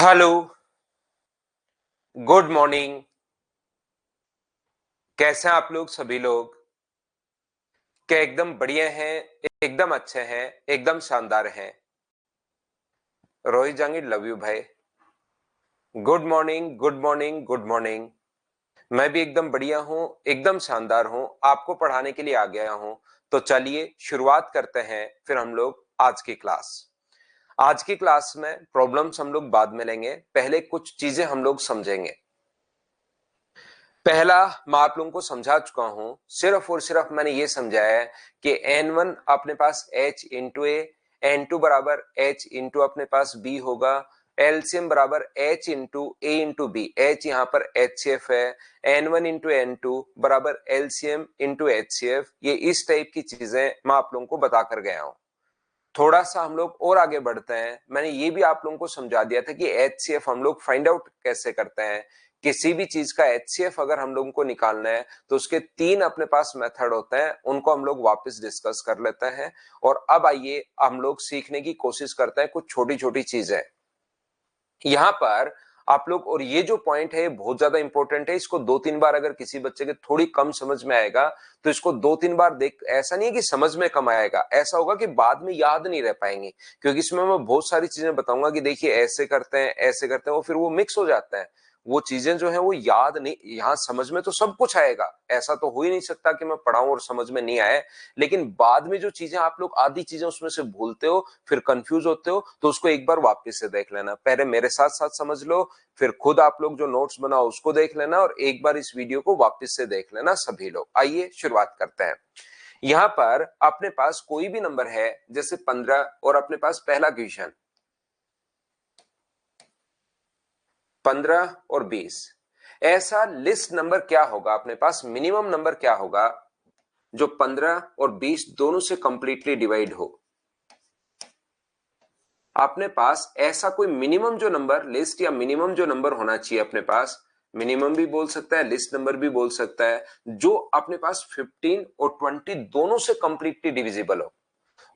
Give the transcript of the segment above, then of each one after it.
Hello, good morning. कैसे हैं आप लोग सभी लोग? क्या एकदम बढ़िया हैं, एकदम अच्छे हैं, एकदम शानदार हैं? रोहित जहांगीर, लव यू भाई। Good morning, good morning, good morning. मैं भी एकदम बढ़िया हूं, एकदम शानदार हूं, आपको पढ़ाने के लिए आ गया हूं। तो चलिए शुरुआत करते हैं फिर हम लोग आज की क्लास। आज की क्लास में प्रॉब्लम्स हम लोग बाद में लेंगे, पहले कुछ चीजें हम लोग समझेंगे। पहला, मैं आप लोगों को समझा चुका हूं, सिर्फ और सिर्फ मैंने ये समझाया है कि N1 अपने पास H इंटू ए, N2 बराबर H इंटू अपने पास B होगा, एलसीएम बराबर H इंटू ए इंटू बी, H यहाँ पर HCF है, N1 इंटू N2 बराबर एलसीएम इंटू HCF। ये इस टाइप की चीजें मैं आप लोगों को बता कर गया हूं। थोड़ा सा हम लोग और आगे बढ़ते हैं। मैंने ये भी आप लोगों को समझा दिया था कि HCF हम लोग फाइंड आउट कैसे करते हैं। किसी भी चीज का HCF अगर हम लोगों को निकालना है तो उसके 3 अपने पास मेथड होते हैं, उनको हम लोग वापस डिस्कस कर लेते हैं। और अब आइए हम लोग सीखने की कोशिश करते हैं कुछ छोटी छोटी चीजें यहां पर आप लोग। और ये जो पॉइंट है बहुत ज्यादा इंपॉर्टेंट है, इसको 2-3 बार अगर किसी बच्चे के थोड़ी कम समझ में आएगा तो इसको 2-3 बार देख, ऐसा नहीं है कि समझ में कम आएगा, ऐसा होगा कि बाद में याद नहीं रह पाएंगे। क्योंकि इसमें मैं बहुत सारी चीजें बताऊंगा कि देखिए ऐसे करते हैं, ऐसे करते हैं, वो फिर वो मिक्स हो जाता है। वो चीजें जो है वो याद नहीं, यहां समझ में तो सब कुछ आएगा, ऐसा तो हो ही नहीं सकता कि मैं पढ़ाऊं और समझ में नहीं आए। लेकिन बाद में जो चीजें आप लोग आधी चीजें उसमें से भूलते हो, फिर कंफ्यूज होते हो, तो उसको एक बार वापस से देख लेना। पहले मेरे साथ साथ समझ लो, फिर खुद आप लोग जो नोट्स बनाओ उसको देख लेना, और एक बार इस वीडियो को वापस से देख लेना सभी लोग। आइए शुरुआत करते हैं। यहां पर अपने पास कोई भी नंबर है, जैसे 15, और अपने पास पहला क्वेश्चन 15 और 20। ऐसा लिस्ट नंबर क्या होगा अपने पास, मिनिमम नंबर क्या होगा जो 15 और 20 दोनों से कंप्लीटली डिवाइड हो? अपने पास ऐसा कोई मिनिमम जो नंबर, लिस्ट या मिनिमम जो नंबर होना चाहिए अपने पास, मिनिमम भी बोल सकता है, लिस्ट नंबर भी बोल सकता है, जो अपने पास 15 और 20 दोनों से कंप्लीटली डिविजिबल हो,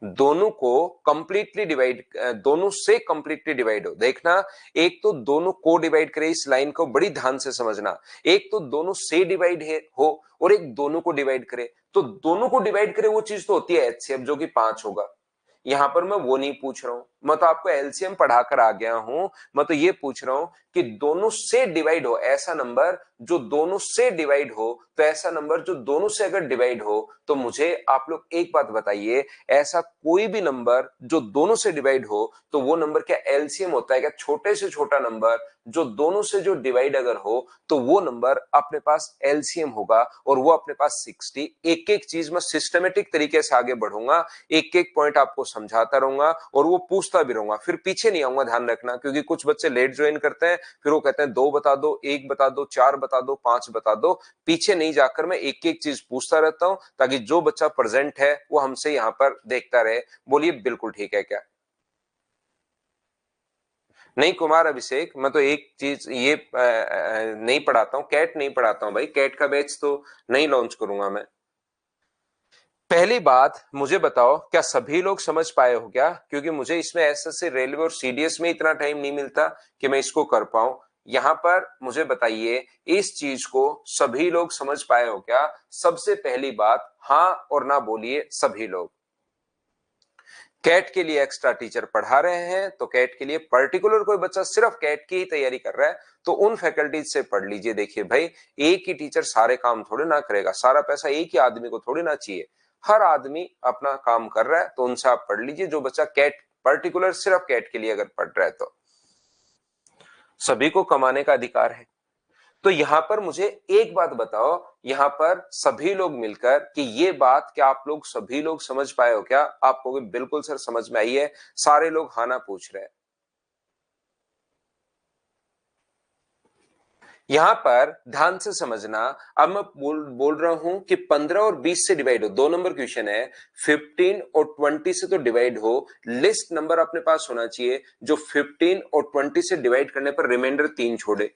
दोनों को कंप्लीटली डिवाइड, दोनों से कंप्लीटली डिवाइड हो। देखना, एक तो दोनों को डिवाइड करे, इस लाइन को बड़ी ध्यान से समझना। एक तो दोनों से डिवाइड है हो, और एक दोनों को डिवाइड करे। तो दोनों को डिवाइड करे वो चीज तो होती है एचसीएफ, जो कि 5 होगा। यहां पर मैं वो नहीं पूछ रहा हूं, मैं तो आपको एलसीएम पढ़ाकर आ गया हूं। मैं तो ये पूछ रहा हूं कि दोनों से डिवाइड हो ऐसा नंबर, जो दोनों से डिवाइड हो, तो ऐसा नंबर जो दोनों से अगर डिवाइड हो, तो मुझे आप लोग एक बात बताइए, ऐसा कोई भी नंबर जो दोनों से डिवाइड हो, तो वो नंबर क्या एलसीएम होता है क्या? छोटे से छोटा नंबर जो दोनों से जो डिवाइड अगर हो, तो वो नंबर अपने पास एलसीएम होगा, और वो अपने पास 60। एक एक चीज में सिस्टमेटिक तरीके से आगे बढ़ूंगा, एक एक पॉइंट आपको समझाता रहूंगा, और वो पूछता भी रहूंगा, फिर पीछे नहीं आऊंगा, ध्यान रखना। क्योंकि कुछ बच्चे लेट ज्वाइन करते हैं, फिर वो कहते हैं 2 बता दो, 1 बता दो, 4 बता दो, 5 बता दो। पीछे नहीं जाकर मैं एक एक चीज पूछता रहता हूं, ताकि जो बच्चा प्रेजेंट है वो हमसे यहाँ पर देखता रहे। बोलिए बिल्कुल ठीक है क्या? नहीं कुमार अभिषेक, मैं तो एक चीज ये नहीं पढ़ाता हूँ, कैट नहीं पढ़ाता हूँ भाई, कैट का बैच तो नहीं लॉन्च करूंगा मैं। पहली बात मुझे बताओ, क्या सभी लोग समझ पाए हो क्या? क्योंकि मुझे इसमें एसएससी, रेलवे और सीडीएस में इतना टाइम नहीं मिलता कि मैं इसको कर पाऊं। यहां पर मुझे बताइए, इस चीज को सभी लोग समझ पाए हो क्या? सबसे पहली बात, हाँ और ना बोलिए सभी लोग। कैट के लिए एक्स्ट्रा टीचर पढ़ा रहे हैं, तो कैट के लिए पर्टिकुलर कोई बच्चा सिर्फ कैट की ही तैयारी कर रहा है, तो उन फैकल्टीज से पढ़ लीजिए। देखिए भाई, एक ही टीचर सारे काम थोड़े ना करेगा, सारा पैसा एक ही आदमी को थोड़ी ना चाहिए। हर आदमी अपना काम कर रहा है, तो उनसे आप पढ़ लीजिए। जो बच्चा कैट पर्टिकुलर सिर्फ कैट के लिए अगर पढ़ रहा है, तो सभी को कमाने का अधिकार है। तो यहां पर मुझे एक बात बताओ, यहां पर सभी लोग मिलकर कि ये बात क्या आप लोग सभी लोग समझ पाए हो क्या? आपको बिल्कुल सर समझ में आई है? सारे लोग हाँ ना पूछ रहे हैं। यहां पर ध्यान से समझना। अब मैं बोल रहा हूं कि 15 और 20 से डिवाइड हो, 2 नंबर क्वेश्चन है। 15 और 20 से तो डिवाइड हो, लिस्ट नंबर अपने पास होना चाहिए जो 15 और 20 से डिवाइड करने पर रिमाइंडर 3 छोड़े।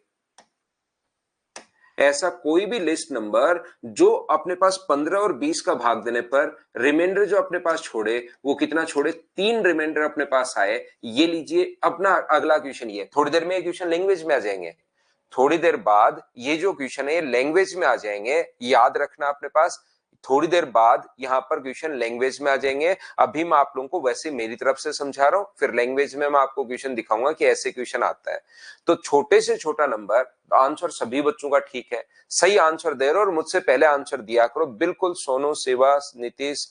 ऐसा कोई भी लिस्ट नंबर जो अपने पास 15 और 20 का भाग देने पर रिमाइंडर जो अपने पास छोड़े वो कितना छोड़े, 3 रिमाइंडर अपने पास आए। ये लीजिए अपना अगला क्वेश्चन। ये थोड़ी देर में ये क्वेश्चन लैंग्वेज में आ जाएंगे, थोड़ी देर बाद ये जो क्वेश्चन है लैंग्वेज में आ जाएंगे, याद रखना अपने पास। थोड़ी देर बाद यहां पर क्वेश्चन लैंग्वेज में आ जाएंगे। अभी मैं आप लोगों को वैसे मेरी तरफ से समझा रहा हूं, फिर लैंग्वेज में मैं आपको क्वेश्चन दिखाऊंगा कि ऐसे क्वेश्चन आता है। तो छोटे से छोटा नंबर, आंसर सभी बच्चों का ठीक है, सही आंसर दे रहे हो और मुझसे पहले आंसर दिया करो बिल्कुल। सोनू, सेवा, नीतीश,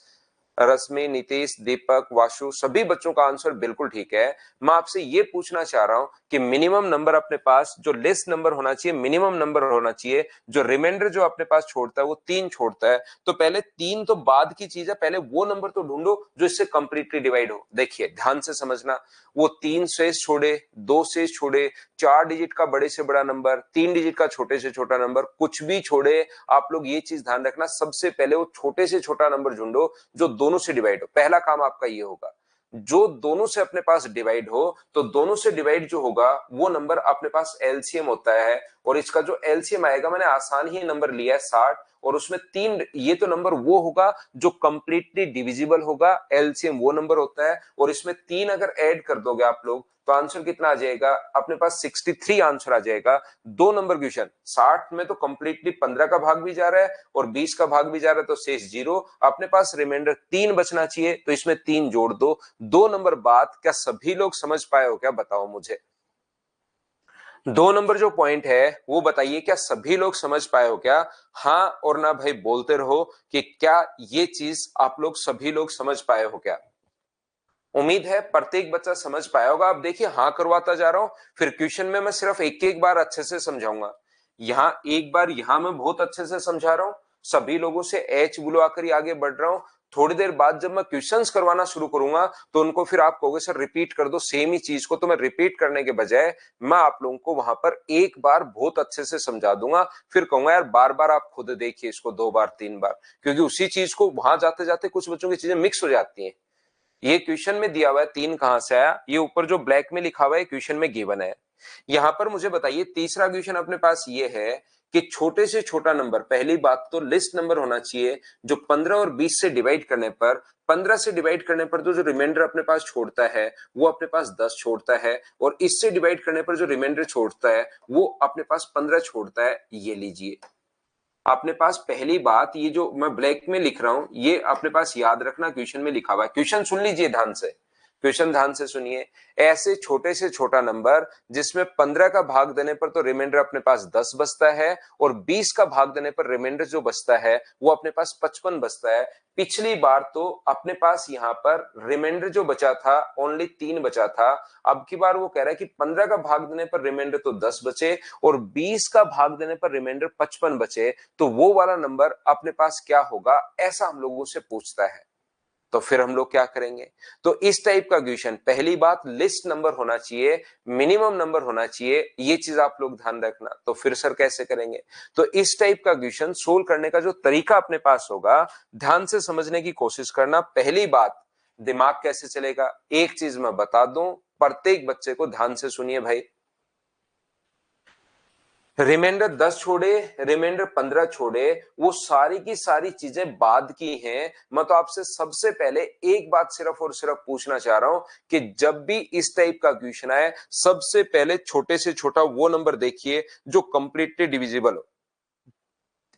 रश्मि, नीतीश, दीपक, वाशु, सभी बच्चों का आंसर बिल्कुल ठीक है। मैं आपसे ये पूछना चाह रहा हूं कि मिनिमम नंबर अपने पास जो लिस्ट नंबर होना चाहिए, मिनिमम नंबर होना चाहिए, जो रिमाइंडर जो अपने पास छोड़ता है वो 3 छोड़ता है। तो पहले 3 तो बाद की चीज है, पहले वो नंबर तो ढूंढो जो इससे कंप्लीटली डिवाइड हो। देखिए ध्यान से समझना, वो 3 शेष छोड़े, 2 शेष छोड़े, 4 डिजिट का बड़े से बड़ा नंबर, 3 डिजिट का छोटे से छोटा नंबर, कुछ भी छोड़े। आप लोग ये चीज ध्यान रखना, सबसे पहले वो छोटे से छोटा नंबर ढूंढो जो दोनों से डिवाइड हो। पहला काम आपका ये होगा, जो दोनों से अपने पास डिवाइड हो, तो दोनों से डिवाइड जो होगा वो नंबर अपने पास एलसीएम होता है। और इसका जो एलसीएम आएगा, मैंने आसान ही नंबर लिया है 60, और उसमें 3, ये तो नंबर वो होगा जो कंप्लीटली डिविजिबल होगा, एलसीएम वो नंबर होता है। और इसमें 3 अगर ऐड कर दोगे आप लोग तो आंसर कितना आ जाएगा अपने पास, 63 आंसर आ जाएगा। 2 नंबर क्वेश्चन, 60 में तो कंप्लीटली 15 का भाग भी जा रहा है और 20 का भाग भी जा रहा है, तो शेष 0, अपने पास रिमाइंडर 3 बचना चाहिए, तो इसमें 3 जोड़ दो। 2 नंबर बाद क्या सभी लोग समझ पाए हो क्या, बताओ मुझे। 2 नंबर जो पॉइंट है वो बताइए, क्या सभी लोग समझ पाए हो क्या? हाँ और ना भाई बोलते रहो कि क्या ये चीज आप लोग सभी लोग समझ पाए हो क्या। उम्मीद है प्रत्येक बच्चा समझ पाया होगा। अब देखिए हाँ करवाता जा रहा हूं, फिर क्वेश्चन में मैं सिर्फ एक एक बार अच्छे से समझाऊंगा। यहाँ एक बार यहाँ मैं बहुत अच्छे से समझा रहा हूँ, सभी लोगों से एच बुलवाकर ही आगे बढ़ रहा हूँ। थोड़ी देर बाद जब मैं क्वेश्चंस करवाना शुरू करूंगा तो उनको फिर आप कहोगे सर रिपीट कर दो सेम ही चीज को, तो मैं रिपीट करने के बजाय मैं आप लोगों को वहां पर एक बार बहुत अच्छे से समझा दूंगा। फिर कहूंगा यार बार बार आप खुद देखिए इसको 2 बार 3 बार, क्योंकि उसी चीज को वहां जाते जाते कुछ बच्चों की चीजें मिक्स हो जाती हैं। ये क्वेश्चन में दिया हुआ है 3 कहां से आया, ये ऊपर जो ब्लैक में लिखा हुआ है क्वेश्चन में गिवन है। यहां पर मुझे बताइए तीसरा क्वेश्चन अपने पास ये है कि छोटे से छोटा नंबर, पहली बात तो लिस्ट नंबर होना चाहिए जो 15 और 20 से डिवाइड करने पर, 15 से डिवाइड करने पर तो जो रिमाइंडर अपने पास छोड़ता है वो अपने पास 10 छोड़ता है, और इससे डिवाइड करने पर जो रिमाइंडर छोड़ता है वो अपने पास 15 छोड़ता है। ये लीजिए अपने पास पहली बात, ये जो मैं ब्लैक में लिख रहा हूं ये अपने पास याद रखना, क्वेश्चन में लिखा हुआ है। क्वेश्चन सुन लीजिए ध्यान से, क्वेश्चन ध्यान से सुनिए। ऐसे छोटे से छोटा नंबर जिसमें 15 का भाग देने पर तो रिमाइंडर अपने पास 10 बचता है, और 20 का भाग देने पर रिमाइंडर जो बचता है वो अपने पास 55 बचता है। पिछली बार तो अपने पास यहां पर रिमाइंडर जो बचा था ओनली 3 बचा था, अब की बार वो कह रहा है कि 15 का भाग देने पर रिमाइंडर तो 10 बचे और 20 का भाग देने पर रिमाइंडर 55 बचे, तो वो वाला नंबर अपने पास क्या होगा, ऐसा हम लोगों से पूछता है। तो फिर हम लोग क्या करेंगे, तो इस टाइप का क्वेश्चन, पहली बात लिस्ट नंबर होना चाहिए, मिनिमम नंबर होना चाहिए, ये चीज आप लोग ध्यान रखना। तो फिर सर कैसे करेंगे, तो इस टाइप का क्वेश्चन सोल्व करने का जो तरीका अपने पास होगा, ध्यान से समझने की कोशिश करना। पहली बात, दिमाग कैसे चलेगा, एक चीज मैं बता दूं, प्रत्येक बच्चे को ध्यान से सुनिए भाई। रिमाइंडर 10 छोड़े, रिमाइंडर 15 छोड़े, वो सारी की सारी चीजें बाद की हैं। मैं तो आपसे सबसे पहले एक बात सिर्फ और सिर्फ पूछना चाह रहा हूं कि जब भी इस टाइप का क्वेश्चन आए, सबसे पहले छोटे से छोटा वो नंबर देखिए जो कंप्लीटली डिविजिबल हो।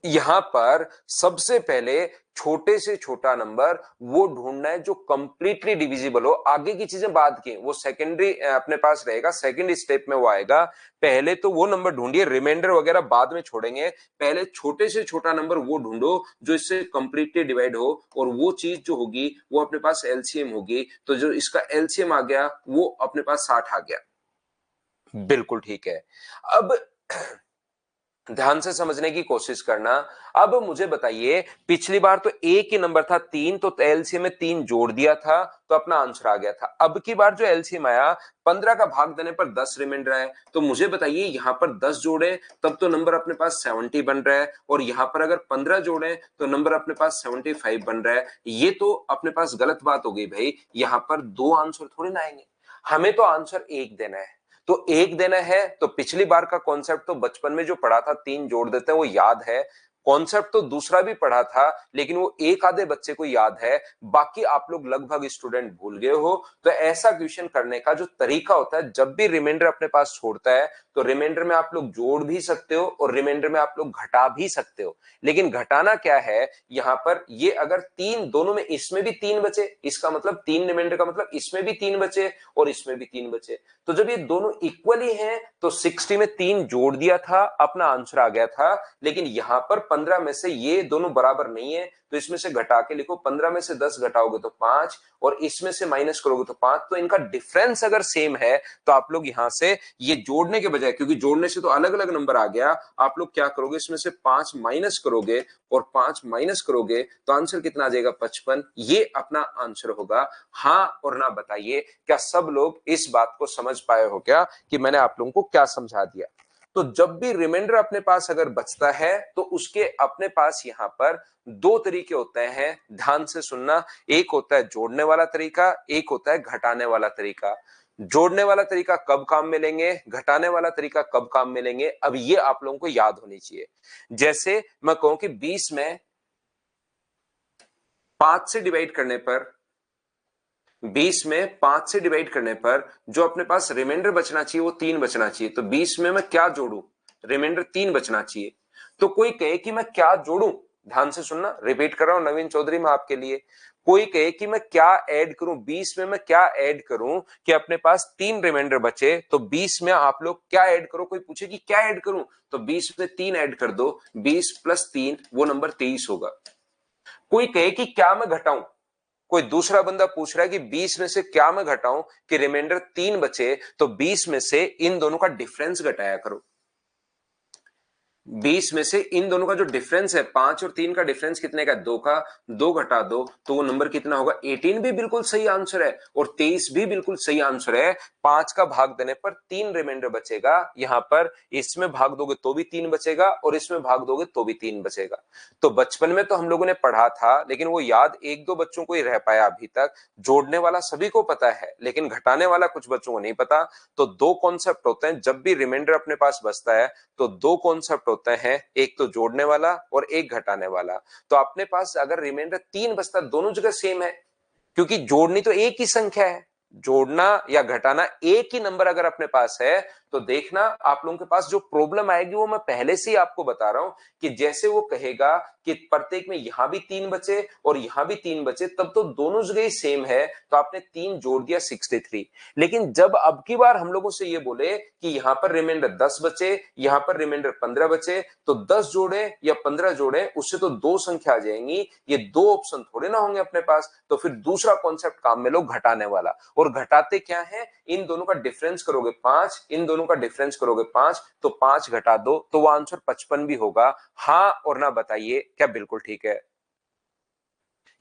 यहां पर सबसे पहले छोटे से छोटा नंबर वो ढूंढना है जो कंप्लीटली डिविजिबल हो, आगे की चीजें बाद की, वो सेकेंडरी अपने पास रहेगा, सेकंड स्टेप में वो आएगा। पहले तो वो नंबर ढूंढिए, रिमाइंडर वगैरह बाद में छोड़ेंगे, पहले छोटे से छोटा नंबर वो ढूंढो जो इससे कंप्लीटली डिवाइड हो, और वो चीज जो होगी वो अपने पास एलसीएम होगी। तो जो इसका एलसीएम आ गया वो अपने पास 60 आ गया। बिल्कुल ठीक है। अब ध्यान से समझने की कोशिश करना। अब मुझे बताइए, पिछली बार तो एक ही नंबर था 3, तो एलसीएम में 3 जोड़ दिया था तो अपना आंसर आ गया था। अब की बार जो एलसीएम आया, 15 का भाग देने पर 10 रिमाइंडर है, तो मुझे बताइए यहां पर 10 जोड़े तब तो नंबर अपने पास 70 बन रहा है, और यहां पर अगर 15 जोड़े तो नंबर अपने पास 75 बन रहा है। ये तो अपने पास गलत बात हो गई भाई, यहां पर 2 आंसर थोड़ी ना आएंगे, हमें तो आंसर एक देना है। तो एक देना है तो पिछली बार का कॉन्सेप्ट तो बचपन में जो पढ़ा था 3 जोड़ देते हैं वो याद है, कॉन्सेप्ट तो दूसरा भी पढ़ा था लेकिन वो एक आधे बच्चे को याद है, बाकी आप लोग लगभग स्टूडेंट भूल गए हो। तो ऐसा क्वेश्चन करने का जो तरीका होता है, जब भी रिमाइंडर अपने पास छोड़ता है तो रिमाइंडर में आप लोग जोड़ भी सकते हो और रिमाइंडर में आप लोग घटा भी सकते हो। लेकिन घटाना क्या है यहां पर, ये अगर तीन दोनों में, इसमें भी 3 बचे, इसका मतलब 3 रिमाइंडर का मतलब इसमें भी 3 बचे और इसमें भी 3 बचे। तो जब ये दोनों इक्वली हैं तो 60 में 3 जोड़ दिया था, अपना आंसर आ गया था। लेकिन यहां पर 15 में से ये दोनों बराबर नहीं है तो इसमें से घटा के लिखो, 15 में से 10 घटाओगे तो 5 और इसमें से माइनस करोगे तो 5। तो इनका डिफरेंस अगर सेम है तो आप लोग यहां से ये जोड़ने के बजाय, क्योंकि जोड़ने से तो अलग अलग नंबर आ गया, आप लोग क्या करोगे, इसमें से 5 माइनस करोगे और 5 माइनस करोगे तो आंसर कितना आ जाएगा, 55। ये अपना आंसर होगा। हाँ और ना बताइए, क्या सब लोग इस बात को समझ पाए हो क्या कि मैंने आप लोगों को क्या समझा दिया। तो जब भी रिमाइंडर अपने पास अगर बचता है तो उसके अपने पास यहां पर दो तरीके होते हैं, ध्यान से सुनना। एक होता है जोड़ने वाला तरीका, एक होता है घटाने वाला तरीका। जोड़ने वाला तरीका कब काम में लेंगे, घटाने वाला तरीका कब काम में लेंगे, अब ये आप लोगों को याद होनी चाहिए। जैसे मैं कहूं कि 20 में 5 से डिवाइड करने पर, 20 में 5 से डिवाइड करने पर जो अपने पास रिमाइंडर बचना चाहिए वो 3 बचना चाहिए। तो 20 में मैं क्या जोड़ू, रिमाइंडर 3 बचना चाहिए। तो कोई कहे कि मैं क्या जोड़ू, ध्यान से सुनना, रिपीट कर रहा हूं नवीन चौधरी मैं आपके लिए। कोई कहे कि मैं क्या ऐड करूं, 20 में मैं क्या ऐड करूं कि अपने पास 3 रिमाइंडर बचे। तो 20 में आप लोग क्या ऐड करो, कोई पूछे कि क्या ऐड करूं तो 20 में 3 ऐड कर दो, 20 प्लस 3 वो नंबर 23 होगा। कोई कहे कि क्या मैं घटाऊं, कोई दूसरा बंदा पूछ रहा है कि 20 में से क्या मैं घटाऊं कि रिमाइंडर 3 बचे, तो 20 में से इन दोनों का डिफरेंस घटाया करो। 20 में से इन दोनों का जो डिफरेंस है, 5 और 3 का डिफरेंस कितने का, 2 का, 2 घटा दो तो वो नंबर कितना होगा, 18 भी बिल्कुल सही आंसर है और 23 भी बिल्कुल सही आंसर है। 5 का भाग देने पर 3 रिमाइंडर बचेगा, यहां पर इसमें भाग दोगे तो भी 3 बचेगा और इसमें भाग दोगे तो भी 3 बचेगा। तो बचपन में तो हम लोगों ने पढ़ा था लेकिन वो याद एक दो बच्चों को ही रह पाया अभी तक। जोड़ने वाला सभी को पता है लेकिन घटाने वाला कुछ बच्चों को नहीं पता। तो दो कॉन्सेप्ट होते हैं जब भी रिमाइंडर अपने पास बचता है, तो दो कॉन्सेप्ट होते हैं, एक तो जोड़ने वाला और एक घटाने वाला। तो अपने पास अगर रिमाइंडर 3 बचता, दोनों जगह सेम है क्योंकि जोड़नी तो एक ही संख्या है, जोड़ना या घटाना एक ही नंबर अगर अपने पास है तो देखना आप लोगों के पास जो प्रॉब्लम आएगी वो मैं पहले से ही आपको बता रहा हूं कि जैसे वो कहेगा कि प्रत्येक में यहां भी 3 बचे और यहां भी 3 बचे, तब तो दोनों जगह ही सेम है तो आपने 3 जोड़ दिया 63। लेकिन जब अब की बार हम लोगों से ये बोले कि यहां पर रिमाइंडर 10 बचे, यहां पर रिमाइंडर 15 बचे, तो 10 जोड़े या 15 जोड़े उससे तो दो संख्या आ जाएंगी, ये दो ऑप्शन थोड़े ना होंगे अपने पास। तो फिर दूसरा कॉन्सेप्ट काम में लो, घटाने वाला। और घटाते क्या है, इन दोनों का डिफरेंस करोगे 5, इन दोनों का डिफरेंस करोगे 5 तो 5 घटा दो तो वो आंसर 55 भी होगा। हाँ और ना बताइए क्या बिल्कुल ठीक है।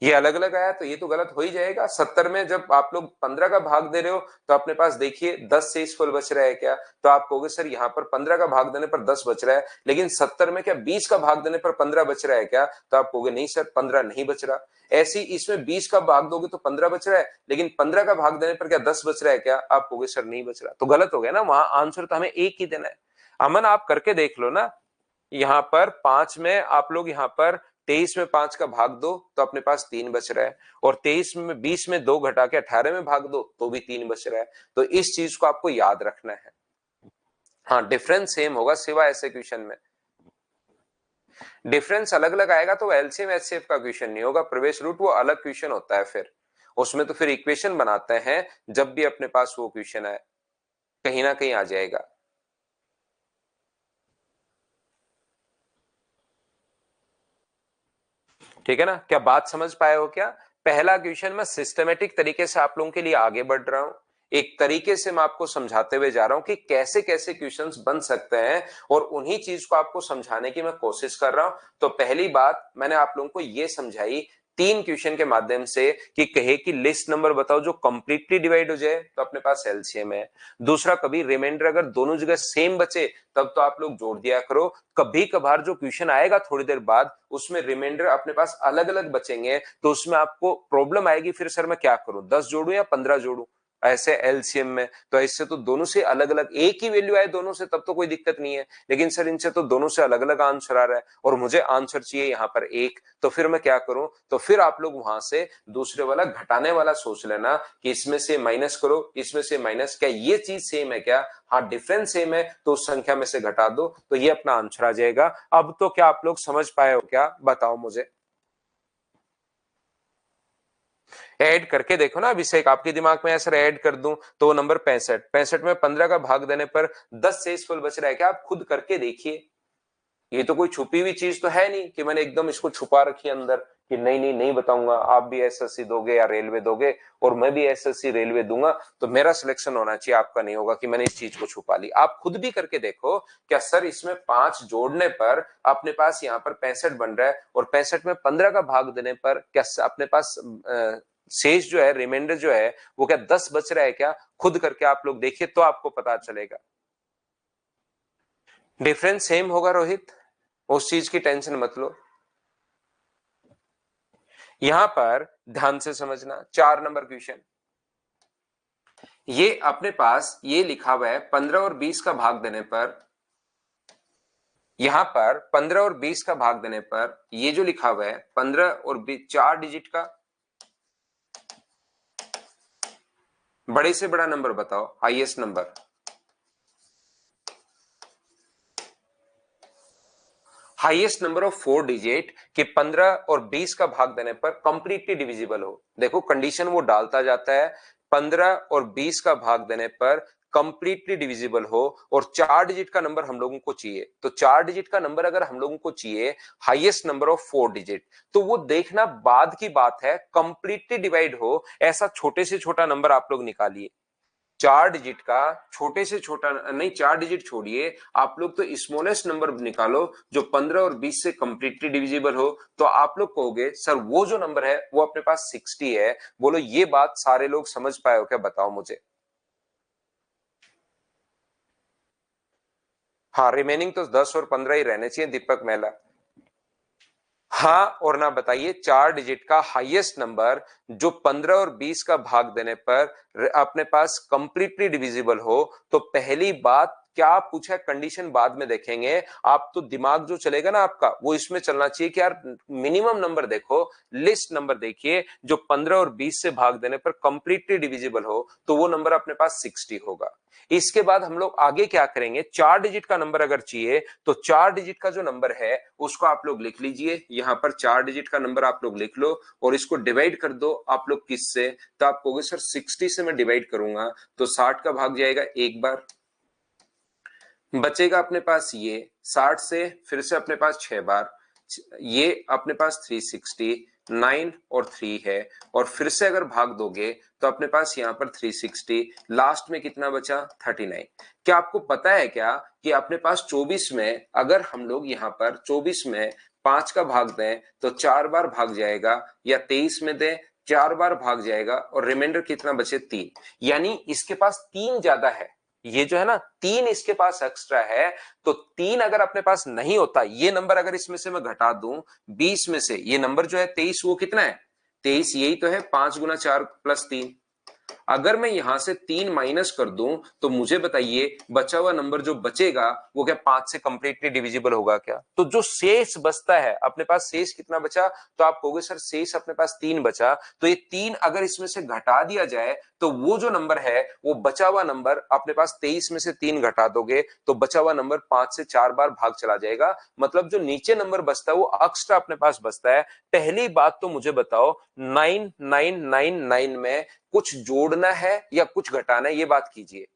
ये अलग अलग आया तो ये तो गलत हो ही जाएगा। 70 में जब आप लोग 15 का भाग दे रहे हो तो अपने पास देखिए 10 से इस फल बच रहा है क्या, तो आप कहोगे सर यहाँ पर 15 का भाग देने पर 10 बच रहा है, लेकिन 70 में क्या 20 का भाग देने पर 15 बच रहा है क्या, तो आप कहोगे नहीं सर 15 नहीं बच रहा। ऐसी इसमें 20 का भाग दोगे तो 15 बच रहा है, लेकिन 15 का भाग देने पर क्या 10 बच रहा है क्या, आप कहोगे सर नहीं बच रहा। तो गलत हो गया ना, वहां आंसर तो हमें एक ही देना है। अमन आप करके देख लो ना, यहाँ पर 5 में आप लोग यहाँ पर 23 में 5 का भाग दो तो अपने पास 3 बच रहा है, और 23 में 20 में 2 घटा के 18 में भाग दो तो भी 3 बच रहा है। तो इस चीज को आपको याद रखना है। हाँ डिफरेंस सेम होगा सिवाय ऐसे क्वेश्चन में, डिफरेंस अलग अलग आएगा तो एलसीएम एचसीएफ का क्वेश्चन नहीं होगा, प्रवेश रूट वो अलग क्वेश्चन होता है। फिर उसमें तो फिर इक्वेशन बनाते हैं, जब भी अपने पास वो क्वेश्चन आए कहीं ना कहीं आ जाएगा। ठीक है ना, क्या बात समझ पाए हो क्या। पहला क्वेश्चन मैं सिस्टमेटिक तरीके से आप लोगों के लिए आगे बढ़ रहा हूं, एक तरीके से मैं आपको समझाते हुए जा रहा हूं कि कैसे कैसे क्वेश्चंस बन सकते हैं, और उन्हीं चीज को आपको समझाने की मैं कोशिश कर रहा हूं। तो पहली बात मैंने आप लोगों को यह समझाई 3 क्वेश्चन के माध्यम से कि कहे कि लिस्ट नंबर बताओ जो कंप्लीटली डिवाइड हो जाए तो अपने पास एलसीएम है। दूसरा, कभी रिमाइंडर अगर दोनों जगह सेम बचे तब तो आप लोग जोड़ दिया करो। कभी कभार जो क्वेश्चन आएगा थोड़ी देर बाद उसमें रिमाइंडर अपने पास अलग अलग बचेंगे तो उसमें आपको प्रॉब्लम आएगी, फिर सर मैं क्या करूं, 10 जोड़ूं या 15 जोड़ूं। ऐसे एलसीएम में, तो इससे तो दोनों से अलग अलग एक ही वैल्यू आए दोनों से तब तो कोई दिक्कत नहीं है, लेकिन सर इनसे तो दोनों से अलग अलग आंसर आ रहा है और मुझे आंसर चाहिए यहाँ पर एक, तो फिर मैं क्या करूं, तो फिर आप लोग वहां से दूसरे वाला घटाने वाला सोच लेना कि इसमें से माइनस करो, इसमें से माइनस, क्या ये चीज सेम है क्या, हाँ डिफरेंस सेम है तो उस संख्या में से घटा दो, तो ये अपना आंसर आ जाएगा। अब तो क्या आप लोग समझ पाए हो क्या, बताओ मुझे। ऐड करके देखो ना अभिषेक, आपके दिमाग में ऐसा ऐड कर दूं तो वो नंबर 65, 65 में 15 का भाग देने पर 10 शेषफल बच रहा है क्या, आप खुद करके देखिए। ये तो कोई छुपी हुई चीज तो है नहीं कि मैंने एकदम इसको छुपा रखी है अंदर कि नहीं नहीं नहीं बताऊंगा, आप भी एसएससी दोगे या रेलवे दोगे और मैं भी एसएससी रेलवे दूंगा तो मेरा सिलेक्शन होना चाहिए, आपका नहीं होगा कि मैंने इस चीज को छुपा ली। आप खुद भी करके देखो, क्या सर इसमें 5 जोड़ने पर अपने पास यहाँ पर 65 बन रहा है और 65 में 15 का भाग देने पर क्या अपने पास शेष जो है, रिमाइंडर जो है वो क्या 10 बच रहा है क्या, खुद करके आप लोग देखिए तो आपको पता चलेगा। डिफरेंस सेम होगा रोहित, उस चीज की टेंशन मत लो। यहां पर ध्यान से समझना, 4 नंबर क्वेश्चन, ये अपने पास ये लिखा हुआ है 15 और 20 का भाग देने पर, यहां पर 15 और 20 का भाग देने पर ये जो लिखा हुआ है 15 और 20, 4 डिजिट का बड़े से बड़ा नंबर बताओ, highest number. Highest number of 4 digit कि 15 और 20 का भाग देने पर कंप्लीटली डिविजिबल हो। देखो कंडीशन वो डालता जाता है, 15 और 20 का भाग देने पर कंप्लीटली डिविजिबल हो और 4 डिजिट का नंबर हम लोगों को चाहिए, तो 4 डिजिट का नंबर अगर हम लोगों को चाहिए हाईएस्ट नंबर ऑफ 4 डिजिट, तो वो देखना बाद की बात है, कंप्लीटली डिवाइड हो ऐसा छोटे से छोटा नंबर आप लोग निकालिए। 4 डिजिट का छोटे से छोटा नहीं, 4 डिजिट छोड़िए, आप लोग तो स्मॉलेस्ट नंबर निकालो जो 15 और 20 से कंप्लीटली डिविजिबल हो, तो आप लोग कहोगे सर वो जो नंबर है वो अपने पास 60 है। बोलो ये बात सारे लोग समझ पाए हो क्या, बताओ मुझे। हाँ रिमेनिंग तो 10 और 15 ही रहने चाहिए दीपक मेहला। हाँ और ना बताइए, 4 डिजिट का हाईएस्ट नंबर जो 15 और 20 का भाग देने पर अपने पास कंप्लीटली डिविजिबल हो, तो पहली बात क्या पूछा है, कंडीशन बाद में देखेंगे, आप तो दिमाग जो चलेगा ना आपका वो इसमें चलना चाहिए कि यार मिनिमम नंबर देखो, लिस्ट नंबर देखिए जो 15 और 20 से भाग देने पर कंप्लीटली डिविजिबल हो, तो वो नंबर अपने पास 60 होगा। इसके बाद हम लोग आगे क्या करेंगे, 4 डिजिट का नंबर अगर चाहिए तो 4 डिजिट का जो नंबर है उसको आप लोग लिख लीजिए, यहां पर 4 डिजिट का नंबर आप लोग लिख लो और इसको डिवाइड कर दो आप लोग किससे, तो आप कहोगे सर 60 से मैं डिवाइड करूंगा तो 60 का भाग जाएगा एक बार, बचेगा अपने पास ये 60 से फिर से अपने पास 6 बार, ये अपने पास 360, 9 और 3 है और फिर से अगर भाग दोगे तो अपने पास यहाँ पर 360, लास्ट में कितना बचा 39। क्या आपको पता है क्या कि अपने पास 24 में अगर हम लोग यहाँ पर 24 में 5 का भाग दें तो 4 बार भाग जाएगा, या 23 में दें 4 बार भाग जाएगा और रिमाइंडर कितना बचे 3, यानी इसके पास 3 ज्यादा है, ये जो है ना 3 इसके पास एक्स्ट्रा है, तो 3 अगर अपने पास नहीं होता, ये नंबर अगर इसमें से मैं घटा दूं 20 में से, ये नंबर जो है 23 वो कितना है 23, यही तो है 5 गुना 4 प्लस 3, अगर मैं यहां से 3 माइनस कर दूं तो मुझे बताइए बचा हुआ नंबर जो बचेगा वो क्या 5 से कंप्लीटली डिविजिबल होगा क्या, तो जो शेष बचता है अपने पास, शेष कितना बचा, तो आप कहोगे सर शेष अपने पास 3 बचा, तो ये 3 अगर इसमें से घटा दिया जाए तो वो जो नंबर है वो बचा हुआ नंबर अपने पास 23 में से 3 घटा दोगे तो बचा हुआ नंबर 5 से 4 बार भाग चला जाएगा, मतलब जो नीचे नंबर बचता है वो एक्स्ट्रा अपने पास बचता है। पहली बात तो मुझे बताओ 9999 में कुछ जोड़ना है या कुछ घटाना है, ये बात कीजिए।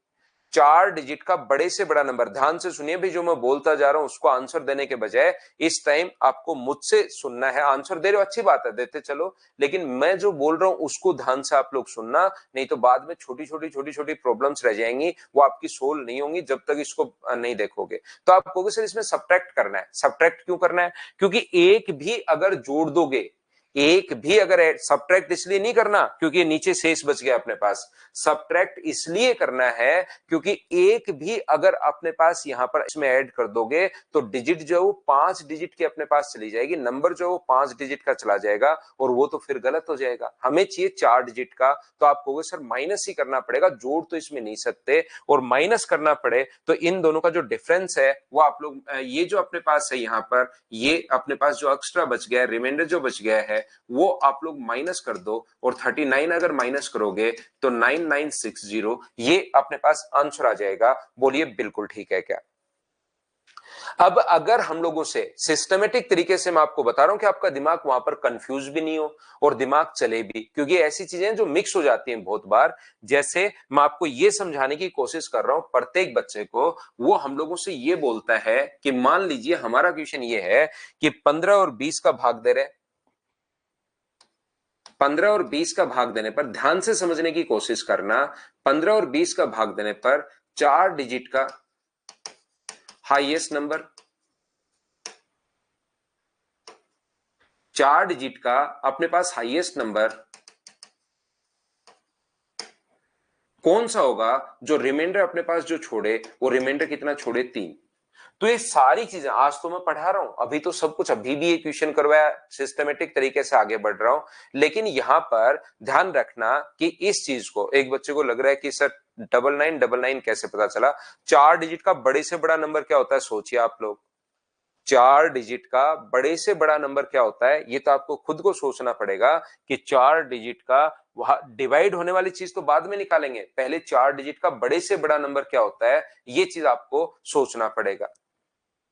4 डिजिट का बड़े से बड़ा नंबर, ध्यान से सुनिए भी, जो मैं बोलता जा रहा हूं उसको आंसर देने के बजाय इस टाइम आपको मुझसे सुनना है, आंसर दे रहे हो अच्छी बात है देते चलो, लेकिन मैं जो बोल रहा हूं उसको ध्यान से आप लोग सुनना, नहीं तो बाद में छोटी छोटी प्रॉब्लम्स रह जाएंगी, वो आपकी सोल्व नहीं होंगी जब तक इसको नहीं देखोगे। तो आप कहोगे सर इसमें सब्ट्रैक्ट करना है, सब्ट्रैक्ट क्यों करना है, क्योंकि एक भी अगर जोड़ दोगे, एक भी अगर सब्ट्रैक्ट इसलिए नहीं करना क्योंकि नीचे शेष बच गया अपने पास, सब्ट्रैक्ट इसलिए करना है क्योंकि एक भी अगर अपने पास यहां पर इसमें ऐड कर दोगे तो डिजिट जो है वो 5 डिजिट की अपने पास चली जाएगी, नंबर जो है वो 5 डिजिट का चला जाएगा और वो तो फिर गलत हो जाएगा। हमें चाहिए 4 डिजिट का, तो आप कहोगे सर माइनस ही करना पड़ेगा, जोड़ तो इसमें नहीं सकते, और माइनस करना पड़े तो इन दोनों का जो डिफरेंस है वो आप लोग ये जो अपने पास है यहां पर, ये अपने पास जो एक्स्ट्रा बच गया है, रिमाइंडर जो बच गया है वो आप लोग माइनस कर दो, और 39 अगर माइनस करोगे तो 9960 ये अपने पास आंसर आ जाएगा। बोलिए बिल्कुल ठीक है क्या? अब अगर हम लोगों से सिस्टमेटिक तरीके से, मैं आपको बता रहा हूं कि आपका दिमाग वहां पर कंफ्यूज भी नहीं हो और दिमाग चले भी, क्योंकि ऐसी चीजें जो मिक्स हो जाती हैं बहुत बार। जैसे मैं आपको यह समझाने की कोशिश कर रहा हूं प्रत्येक बच्चे को, वो हम लोगों से यह बोलता है कि मान लीजिए हमारा क्वेश्चन ये है कि 15 और 20 का भाग दे रहे, 15 और 20 का भाग देने पर, ध्यान से समझने की कोशिश करना, 15 और 20 का भाग देने पर 4 डिजिट का हाईएस्ट नंबर, 4 डिजिट का अपने पास हाईएस्ट नंबर कौन सा होगा? जो रिमाइंडर अपने पास जो छोड़े, वो रिमाइंडर कितना छोड़े? 3। तो ये सारी चीजें आज तो मैं पढ़ा रहा हूं, अभी तो सब कुछ अभी भी ये क्वेश्चन करवाया, सिस्टमेटिक तरीके से आगे बढ़ रहा हूं, लेकिन यहां पर ध्यान रखना कि इस चीज को, एक बच्चे को लग रहा है कि सर 9999 कैसे पता चला? 4 डिजिट का बड़े से बड़ा नंबर क्या होता है, सोचिए आप लोग। 4 डिजिट का बड़े से बड़ा नंबर क्या होता है, ये तो आपको खुद को सोचना पड़ेगा कि 4 डिजिट का, वहां डिवाइड होने वाली चीज तो बाद में निकालेंगे, पहले 4 डिजिट का बड़े से बड़ा नंबर क्या होता है, ये चीज आपको सोचना पड़ेगा।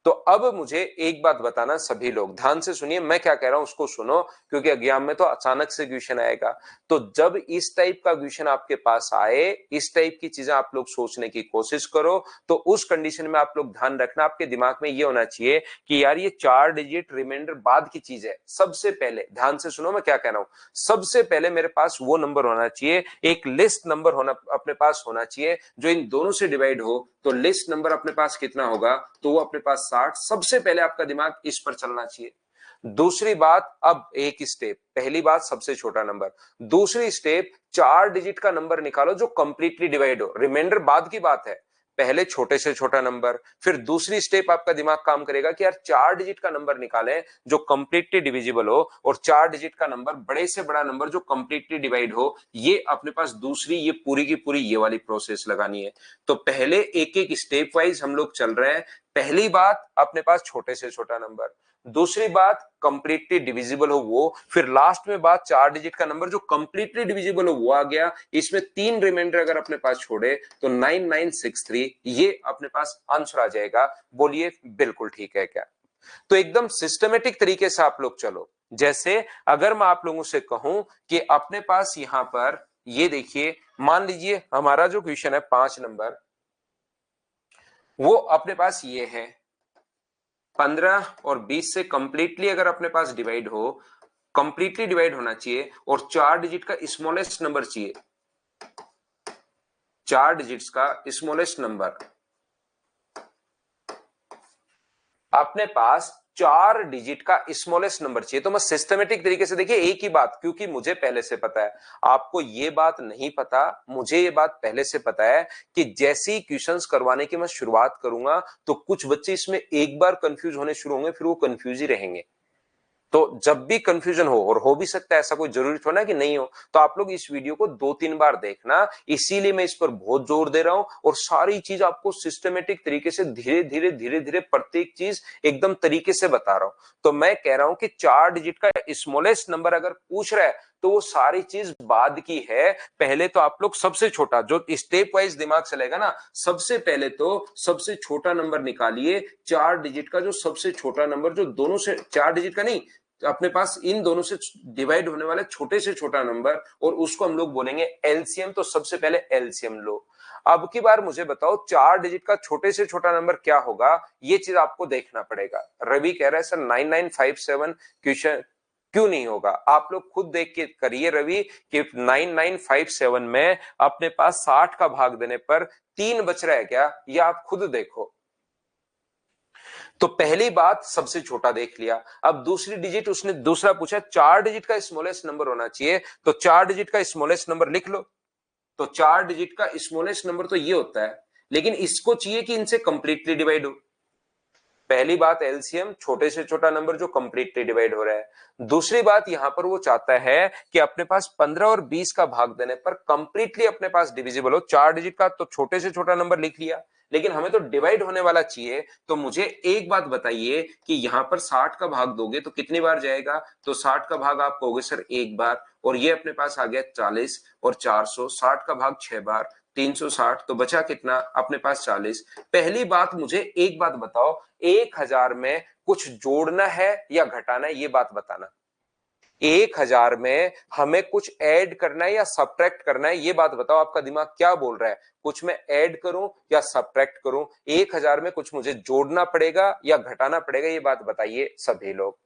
तो अब मुझे एक बात बताना, सभी लोग ध्यान से सुनिए, मैं क्या कह रहा हूं उसको सुनो, क्योंकि एग्जाम में तो अचानक से क्वेश्चन आएगा। तो जब इस टाइप का क्वेश्चन आपके पास आए, इस टाइप की चीजें आप लोग सोचने की कोशिश करो, तो उस कंडीशन में आप लोग ध्यान रखना, आपके दिमाग में ये होना चाहिए कि यार ये 4 डिजिट रिमाइंडर बाद की चीज है। सबसे पहले ध्यान से सुनो मैं क्या कह रहा हूं, सबसे पहले मेरे पास वो नंबर होना चाहिए, एक लिस्ट नंबर होना अपने पास होना चाहिए जो इन दोनों से डिवाइड हो। तो लिस्ट नंबर अपने पास कितना होगा? तो वो अपने पास 60। सबसे पहले आपका दिमाग इस पर चलना चाहिए। दूसरी बात, अब एक स्टेप, पहली बात सबसे छोटा नंबर, दूसरी स्टेप 4 डिजिट का नंबर निकालो जो कंप्लीटली डिवाइड हो, रिमाइंडर बाद की बात है, पहले छोटे से छोटा नंबर, फिर दूसरी स्टेप आपका दिमाग काम करेगा कि यार 4 डिजिट का नंबर निकालें जो कंप्लीटली डिविजिबल हो, और 4 डिजिट का नंबर बड़े से बड़ा नंबर जो कंप्लीटली डिवाइड हो, ये अपने पास दूसरी, ये पूरी की पूरी ये वाली प्रोसेस लगानी है। तो पहले एक एक स्टेप वाइज हम लोग चल रहे हैं। पहली बात अपने पास छोटे से छोटा नंबर, दूसरी बात कंप्लीटली डिविजिबल हो वो, फिर लास्ट में बात 4 डिजिट का नंबर जो कंप्लीटली डिविजिबल हो वो आ गया। इसमें 3 रिमाइंडर अगर अपने पास छोड़े तो 9963 ये अपने पास आंसर आ जाएगा। बोलिए बिल्कुल ठीक है क्या? तो एकदम सिस्टमेटिक तरीके से आप लोग चलो। जैसे अगर मैं आप लोगों से कहूं कि अपने पास यहां पर ये देखिए, मान लीजिए हमारा जो क्वेश्चन है 5 नंबर, वो अपने पास ये है 15 और 20 से कंप्लीटली अगर अपने पास डिवाइड हो, कंप्लीटली डिवाइड होना चाहिए, और 4 डिजिट का स्मॉलेस्ट नंबर चाहिए, 4 डिजिट्स का स्मॉलेस्ट नंबर अपने पास 4 डिजिट का स्मॉलेस्ट नंबर चाहिए। तो मैं सिस्टमेटिक तरीके से, देखिए एक ही बात, क्योंकि मुझे पहले से पता है, आपको ये बात नहीं पता, मुझे ये बात पहले से पता है कि जैसे ही क्वेश्चंस करवाने की मैं शुरुआत करूंगा तो कुछ बच्चे इसमें एक बार कंफ्यूज होने शुरू होंगे, फिर वो कंफ्यूज ही रहेंगे। तो जब भी कंफ्यूजन हो, और हो भी सकता है, ऐसा कोई जरूरी थोड़ा ना कि नहीं हो, तो आप लोग इस वीडियो को 2-3 बार देखना, इसीलिए मैं इस पर बहुत जोर दे रहा हूं, और सारी चीज आपको सिस्टमेटिक तरीके से धीरे धीरे धीरे धीरे प्रत्येक चीज एकदम तरीके से बता रहा हूं। तो मैं कह रहा हूं कि 4 डिजिट का स्मॉलेस्ट नंबर अगर पूछ रहा है तो वो सारी चीज बाद की है। पहले तो आप लोग सबसे छोटा, जो स्टेप वाइज दिमाग चलेगा ना, सबसे पहले तो सबसे छोटा नंबर निकालिए, 4 डिजिट का जो सबसे छोटा नंबर, जो दोनों से 4 डिजिट का नहीं, अपने पास इन दोनों से डिवाइड होने वाले छोटे से छोटा नंबर, और उसको हम लोग बोलेंगे एलसीएम। तो सबसे पहले एलसीएम लो। अब की बार मुझे बताओ 4 डिजिट का छोटे से छोटा नंबर क्या होगा, ये चीज आपको देखना पड़ेगा। रवि कह रहा है सर 9957 क्वेश्चन क्यों नहीं होगा? आप लोग खुद देख के करिए रवि कि 9957 में अपने पास 60 का भाग देने पर 3 बच रहा है क्या, ये आप खुद देखो। तो पहली बात सबसे छोटा देख लिया। अब दूसरी डिजिट उसने दूसरा पूछा 4 डिजिट का स्मॉलेस्ट नंबर होना चाहिए, तो 4 डिजिट का स्मॉलेस्ट नंबर लिख लो। तो 4 डिजिट का स्मॉलेस्ट नंबर तो ये होता है, लेकिन इसको चाहिए कि इनसे कंप्लीटली डिवाइड हो। पहली बात एलसीएम, छोटे से छोटा नंबर जो कंप्लीटली डिवाइड हो रहा है। दूसरी बात यहां पर वो चाहता है कि अपने पास 15 और 20 का भाग देने पर कंप्लीटली अपने पास डिविजिबल हो। 4 डिजिट का तो छोटे से छोटा नंबर लिख लिया, लेकिन हमें तो डिवाइड होने वाला चाहिए। तो मुझे एक बात बताइए कि यहां पर 60 का भाग दोगे तो कितनी बार जाएगा? तो 60 का भाग आप कहोगे सर एक बार, और ये अपने पास आ गया 40 और 400। 60 का भाग 6 बार, 360, तो बचा कितना अपने पास 40। पहली बात मुझे एक बात बताओ, 1000 में कुछ जोड़ना है या घटाना है, ये बात बताना। 1000 में हमें कुछ ऐड करना है या सब्ट्रैक्ट करना है, ये बात बताओ। आपका दिमाग क्या बोल रहा है, कुछ मैं ऐड करूं या सब्ट्रैक्ट करूं? 1000 में कुछ मुझे जोड़ना पड़ेगा या घटाना पड़ेगा, ये बात बताइए सभी लोग।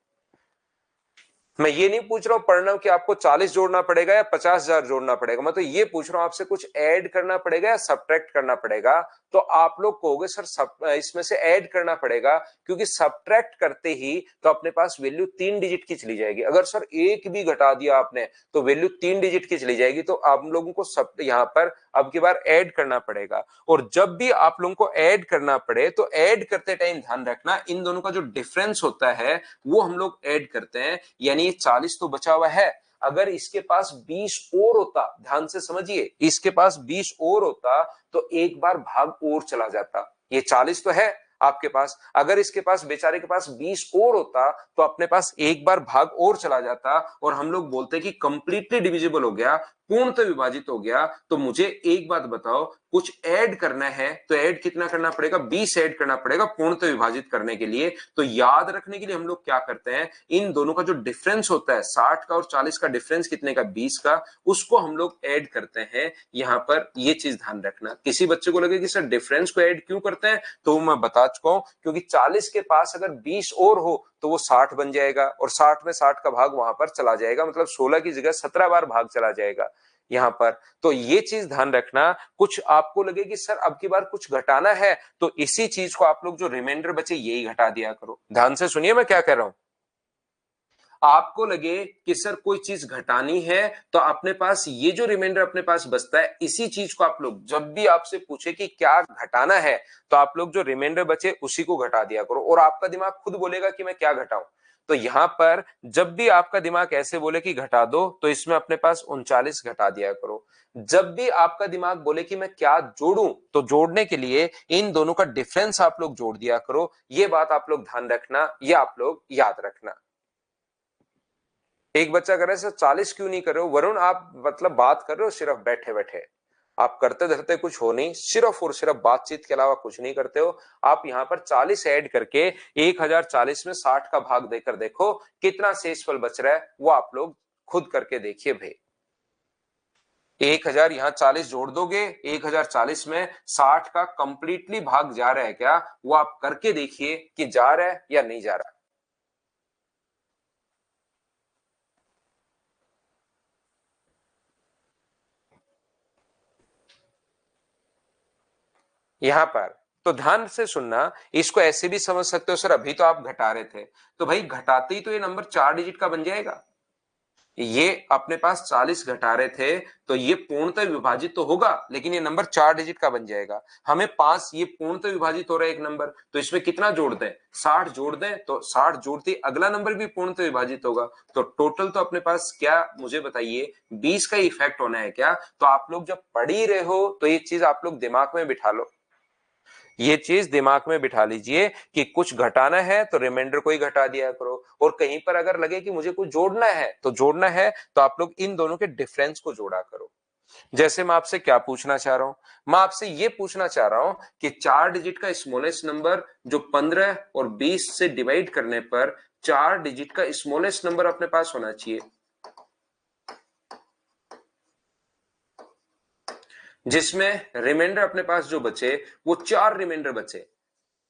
मैं ये नहीं पूछ रहा हूं पढ़ना कि आपको 40 जोड़ना पड़ेगा या 50,000 जोड़ना पड़ेगा, मैं तो ये पूछ रहा हूं आपसे कुछ ऐड करना पड़ेगा या सब्ट्रैक्ट करना पड़ेगा। तो आप लोग कहोगे सर इसमें से ऐड करना पड़ेगा, क्योंकि सब्ट्रैक्ट करते ही तो अपने पास वैल्यू 3 डिजिट की चली जाएगी। अगर सर एक भी घटा दिया आपने तो वैल्यू 3 डिजिट की चली जाएगी। तो आप लोगों को सब यहां पर अब की बार ऐड करना पड़ेगा। और जब भी आप लोगों को ऐड करना पड़े तो ऐड करते टाइम ध्यान रखना इन दोनों का जो डिफरेंस होता है वो हम लोग ऐड करते हैं। यानी ये 40 तो बचा हुआ है, अगर इसके पास 20 और होता, ध्यान से समझिए, इसके पास 20 और होता तो एक बार भाग और चला जाता। ये 40 तो है आपके पास, अगर इसके पास बेचारे के पास 20 और होता तो अपने पास एक बार भाग और चला जाता, और हम लोग बोलते कि कंप्लीटली डिविजिबल हो गया, पूर्णतः विभाजित हो गया। तो मुझे एक बात बताओ, कुछ ऐड करना है तो ऐड कितना करना पड़ेगा? 20 ऐड करना पड़ेगा पूर्णतः विभाजित करने के लिए। तो याद रखने के लिए हम लोग क्या करते हैं, इन दोनों का जो डिफरेंस होता है 60 का और 40 का डिफरेंस कितने का? 20 का, उसको हम लोग ऐड करते हैं। यहां पर ये चीज ध्यान रखना। किसी बच्चे को लगे कि सर डिफरेंस को ऐड क्यों करते हैं, तो मैं बता चुका हूं, क्योंकि 40 के पास अगर 20 और हो तो वो 60 बन जाएगा, और 60 में 60 का भाग वहां पर चला जाएगा, मतलब 16 की जगह 17 बार भाग चला जाएगा यहां पर। तो ये चीज ध्यान रखना। कुछ आपको लगे कि सर अब की बार कुछ घटाना है, तो इसी चीज को आप लोग जो रिमाइंडर बचे यही घटा दिया करो। ध्यान से सुनिए मैं क्या कह रहा हूं। आपको लगे कि सर कोई चीज घटानी है, तो अपने पास ये जो रिमाइंडर अपने पास बचता है, इसी चीज को आप लोग जब भी आपसे पूछे कि क्या घटाना है, तो आप लोग जो रिमाइंडर बचे उसी को घटा दिया करो, और आपका दिमाग खुद बोलेगा कि मैं क्या घटाऊं। तो यहां पर जब भी आपका दिमाग ऐसे बोले कि घटा दो, तो इसमें अपने पास 39 घटा दिया करो। जब भी आपका दिमाग बोले कि मैं क्या जोड़ूं, तो जोड़ने के लिए इन दोनों का डिफरेंस आप लोग जोड़ दिया करो। ये बात आप लोग ध्यान रखना, ये आप लोग याद रखना। एक बच्चा कह रहा है सर 40 क्यों नहीं कर रहे हो? वरुण आप मतलब बात कर रहे हो सिर्फ बैठे बैठे, आप करते धरते कुछ हो नहीं, सिर्फ और सिर्फ बातचीत के अलावा कुछ नहीं करते हो। आप यहाँ पर 40 ऐड करके 1040 में 60 का भाग देकर देखो कितना शेषफल बच रहा है, वो आप लोग खुद करके देखिए भाई। 1000 यहाँ 40 जोड़ दोगे, 1040 में 60 का कंप्लीटली भाग जा रहा है क्या, वो आप करके देखिए कि जा रहा है या नहीं जा रहा। यहां पर तो ध्यान से सुनना, इसको ऐसे भी समझ सकते हो सर अभी तो आप घटा रहे थे, तो भाई घटाते ही तो ये नंबर 4 डिजिट का बन जाएगा। ये अपने पास 40 घटा रहे थे तो ये पूर्णतः विभाजित तो होगा, लेकिन ये नंबर 4 डिजिट का बन जाएगा। हमें 5, ये पूर्णतः विभाजित हो रहा है एक नंबर, तो इसमें कितना जोड़ दें? 60 जोड़ दें, तो 60 जोड़ते अगला नंबर भी पूर्णतः विभाजित होगा। तो टोटल तो अपने पास क्या, मुझे बताइए, 20 का इफेक्ट होना है क्या? तो आप लोग जब पढ़ ही रहे हो तो ये चीज आप लोग दिमाग में बिठा लो, ये चीज दिमाग में बिठा लीजिए कि कुछ घटाना है तो रिमाइंडर को ही घटा दिया करो, और कहीं पर अगर लगे कि मुझे कुछ जोड़ना है तो आप लोग इन दोनों के डिफरेंस को जोड़ा करो। जैसे मैं आपसे क्या पूछना चाह रहा हूं, मैं आपसे ये पूछना चाह रहा हूं कि 4 डिजिट का स्मॉलेस्ट नंबर जो 15 और 20 से डिवाइड करने पर 4 डिजिट का स्मॉलेस्ट नंबर अपने पास होना चाहिए, जिसमें रिमाइंडर अपने पास जो बचे वो 4 रिमाइंडर बचे।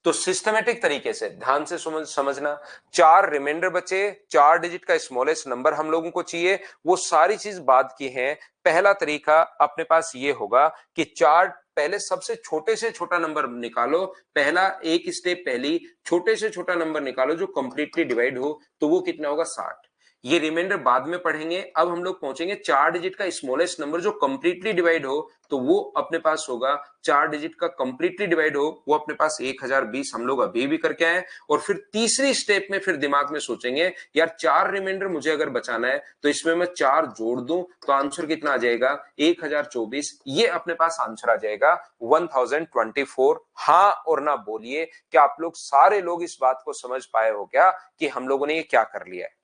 तो सिस्टमेटिक तरीके से ध्यान से समझना, 4 रिमाइंडर बचे, 4 डिजिट का स्मॉलेस्ट नंबर हम लोगों को चाहिए, वो सारी चीज बात की है। पहला तरीका अपने पास ये होगा कि 4 पहले सबसे छोटे से छोटा नंबर निकालो, पहला एक स्टेप पहली छोटे से छोटा नंबर निकालो जो कंप्लीटली डिवाइड हो, तो वो कितना होगा 60। ये रिमाइंडर बाद में पढ़ेंगे। अब हम लोग पहुंचेंगे 4 डिजिट का स्मॉलेस्ट नंबर जो कंप्लीटली डिवाइड हो, तो वो अपने पास होगा 4 डिजिट का कंप्लीटली डिवाइड हो, वो अपने पास 1020 हम लोग अभी भी करके आए। और फिर तीसरी स्टेप में फिर दिमाग में सोचेंगे यार 4 रिमाइंडर मुझे अगर बचाना है तो इसमें मैं 4 जोड़ दूं तो आंसर कितना आ जाएगा 1024। ये अपने पास आंसर आ जाएगा 1024। हाँ और ना बोलिए कि आप लोग सारे लोग इस बात को समझ पाए हो क्या कि हम लोगों ने ये क्या कर लिया है।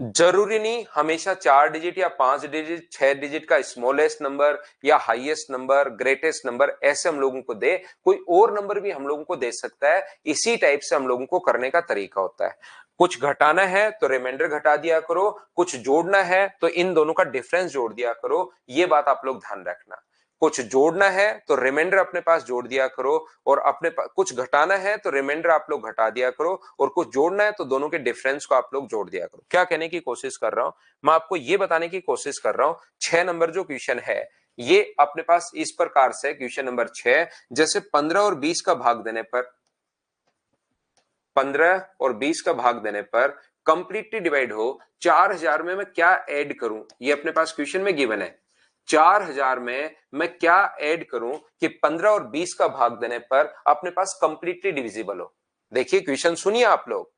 जरूरी नहीं हमेशा 4 डिजिट या 5 डिजिट 6 डिजिट का स्मॉलेस्ट नंबर या हाईएस्ट नंबर ग्रेटेस्ट नंबर ऐसे हम लोगों को दे, कोई और नंबर भी हम लोगों को दे सकता है। इसी टाइप से हम लोगों को करने का तरीका होता है। कुछ घटाना है तो रिमाइंडर घटा दिया करो, कुछ जोड़ना है तो इन दोनों का डिफरेंस जोड़ दिया करो। ये बात आप लोग ध्यान रखना। कुछ जोड़ना है तो रिमाइंडर अपने पास जोड़ दिया करो, और अपने कुछ घटाना है तो रिमाइंडर आप लोग घटा दिया करो, और कुछ जोड़ना है तो दोनों के डिफरेंस को आप लोग जोड़ दिया करो। क्या कहने की कोशिश कर रहा हूं मैं, आपको ये बताने की कोशिश कर रहा हूं 6 नंबर जो क्वेश्चन है ये अपने पास इस प्रकार से क्वेश्चन नंबर 6, जैसे 15 और 20 का भाग देने पर 15 और 20 का भाग देने पर कंप्लीटली डिवाइड हो 4000 में मैं क्या ऐड करूं, ये अपने पास क्वेश्चन में गिवन है। 4000 में मैं क्या ऐड करूं कि 15 और 20 का भाग देने पर अपने पास कंप्लीटली डिविजिबल हो। देखिए क्वेश्चन सुनिए आप लोग,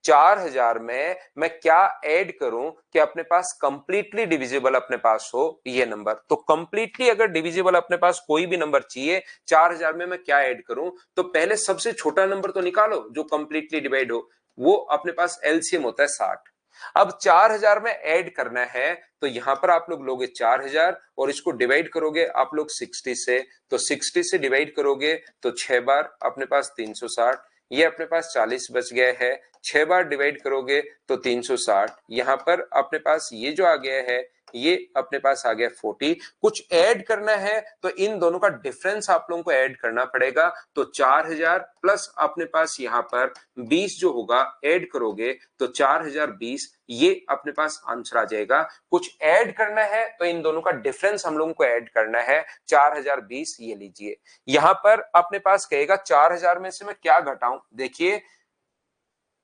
4000 में मैं क्या ऐड करूं कि अपने पास कंप्लीटली डिविजिबल अपने पास हो ये नंबर। तो कंप्लीटली अगर डिविजिबल अपने पास कोई भी नंबर चाहिए 4000 में मैं क्या ऐड करूं, तो पहले सबसे छोटा नंबर तो निकालो जो कंप्लीटली डिवाइड हो, वो अपने पास एलसीएम होता है 60। अब 4000 में ऐड करना है तो यहां पर आप लोग लोगे 4000 और इसको डिवाइड करोगे आप लोग 60 से, तो 60 से डिवाइड करोगे तो 6 बार अपने पास 360, ये अपने पास 40 बच गया है। 6 बार डिवाइड करोगे तो 360, यहां पर अपने पास ये जो आ गया है ये अपने पास आ गया 40। कुछ ऐड करना है तो इन दोनों का डिफरेंस आप लोगों को ऐड करना पड़ेगा, तो 4000 प्लस अपने पास यहां पर 20 जो होगा ऐड करोगे तो 4020, ये अपने पास आंसर आ जाएगा। कुछ ऐड करना है तो इन दोनों का डिफरेंस हम लोगों को ऐड करना है 4020, ये लीजिए। यहां पर अपने पास कहेगा 4000 में से मैं क्या घटाऊं। देखिए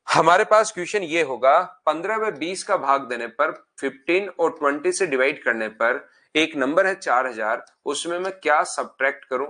हमारे पास क्वेश्चन ये होगा 15 व 20 का भाग देने पर 15 और 20 से डिवाइड करने पर एक नंबर है 4000, उसमें मैं क्या सब्ट्रैक्ट करूं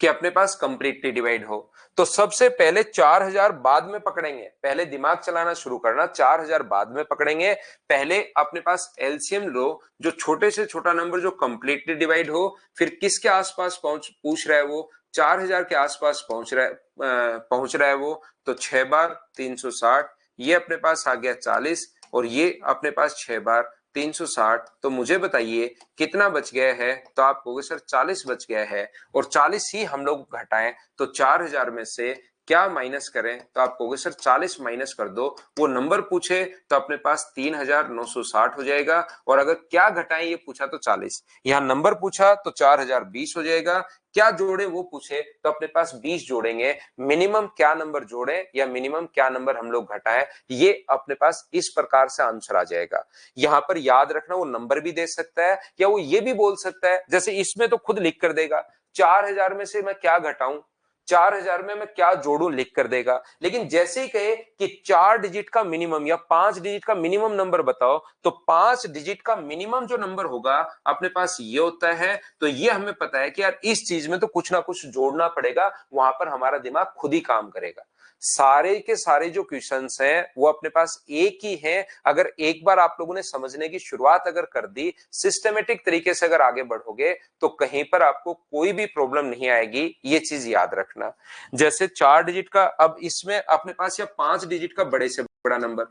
कि अपने पास कंप्लीटली डिवाइड हो। तो सबसे पहले 4000 बाद में पकड़ेंगे, पहले दिमाग चलाना शुरू करना, 4000 बाद में पकड़ेंगे। पहले अपने पास एलसीएम लो, जो छोटे से छोटा नंबर जो कंप्लीटली डिवाइड हो, फिर किसके आसपास पूछ रहा है वो 4000 के आसपास पहुंच रहा है वो, तो 6 बार 360, ये अपने पास आ गया 40, और ये अपने पास 6 बार 360। तो मुझे बताइए कितना बच गया है, तो आप कहोगे सर 40 बच गया है, और 40 ही हम लोग घटाएं तो 4000 में से क्या माइनस करें, तो आप कहोगे सर 40 माइनस कर दो। वो नंबर पूछे तो अपने पास 3960 हो जाएगा, और अगर क्या घटाएं ये पूछा तो 40, यहां नंबर पूछा तो 4020 हो जाएगा। क्या जोड़े वो पूछे तो अपने पास 20 जोड़ेंगे। मिनिमम क्या नंबर जोड़े या मिनिमम क्या नंबर हम लोग घटाएं, ये अपने पास इस प्रकार से आंसर आ जाएगा। यहां पर याद रखना वो नंबर भी दे सकता है या वो ये भी बोल सकता है, जैसे इसमें तो खुद लिख कर देगा 4000 में से मैं क्या घटाऊं, 4000 में मैं क्या जोड़ूं लिख कर देगा। लेकिन जैसे ही कहे कि 4 डिजिट का मिनिमम या 5 डिजिट का मिनिमम नंबर बताओ, तो 5 डिजिट का मिनिमम जो नंबर होगा अपने पास ये होता है। तो ये हमें पता है कि यार इस चीज में तो कुछ ना कुछ जोड़ना पड़ेगा, वहां पर हमारा दिमाग खुद ही काम करेगा। सारे के सारे जो क्वेश्चंस हैं वो अपने पास एक ही हैं। अगर एक बार आप लोगों ने समझने की शुरुआत अगर कर दी, सिस्टमेटिक तरीके से अगर आगे बढ़ोगे, तो कहीं पर आपको कोई भी प्रॉब्लम नहीं आएगी, ये चीज याद रखना। जैसे 4 डिजिट का, अब इसमें अपने पास या 5 डिजिट का बड़े से बड़ा नंबर,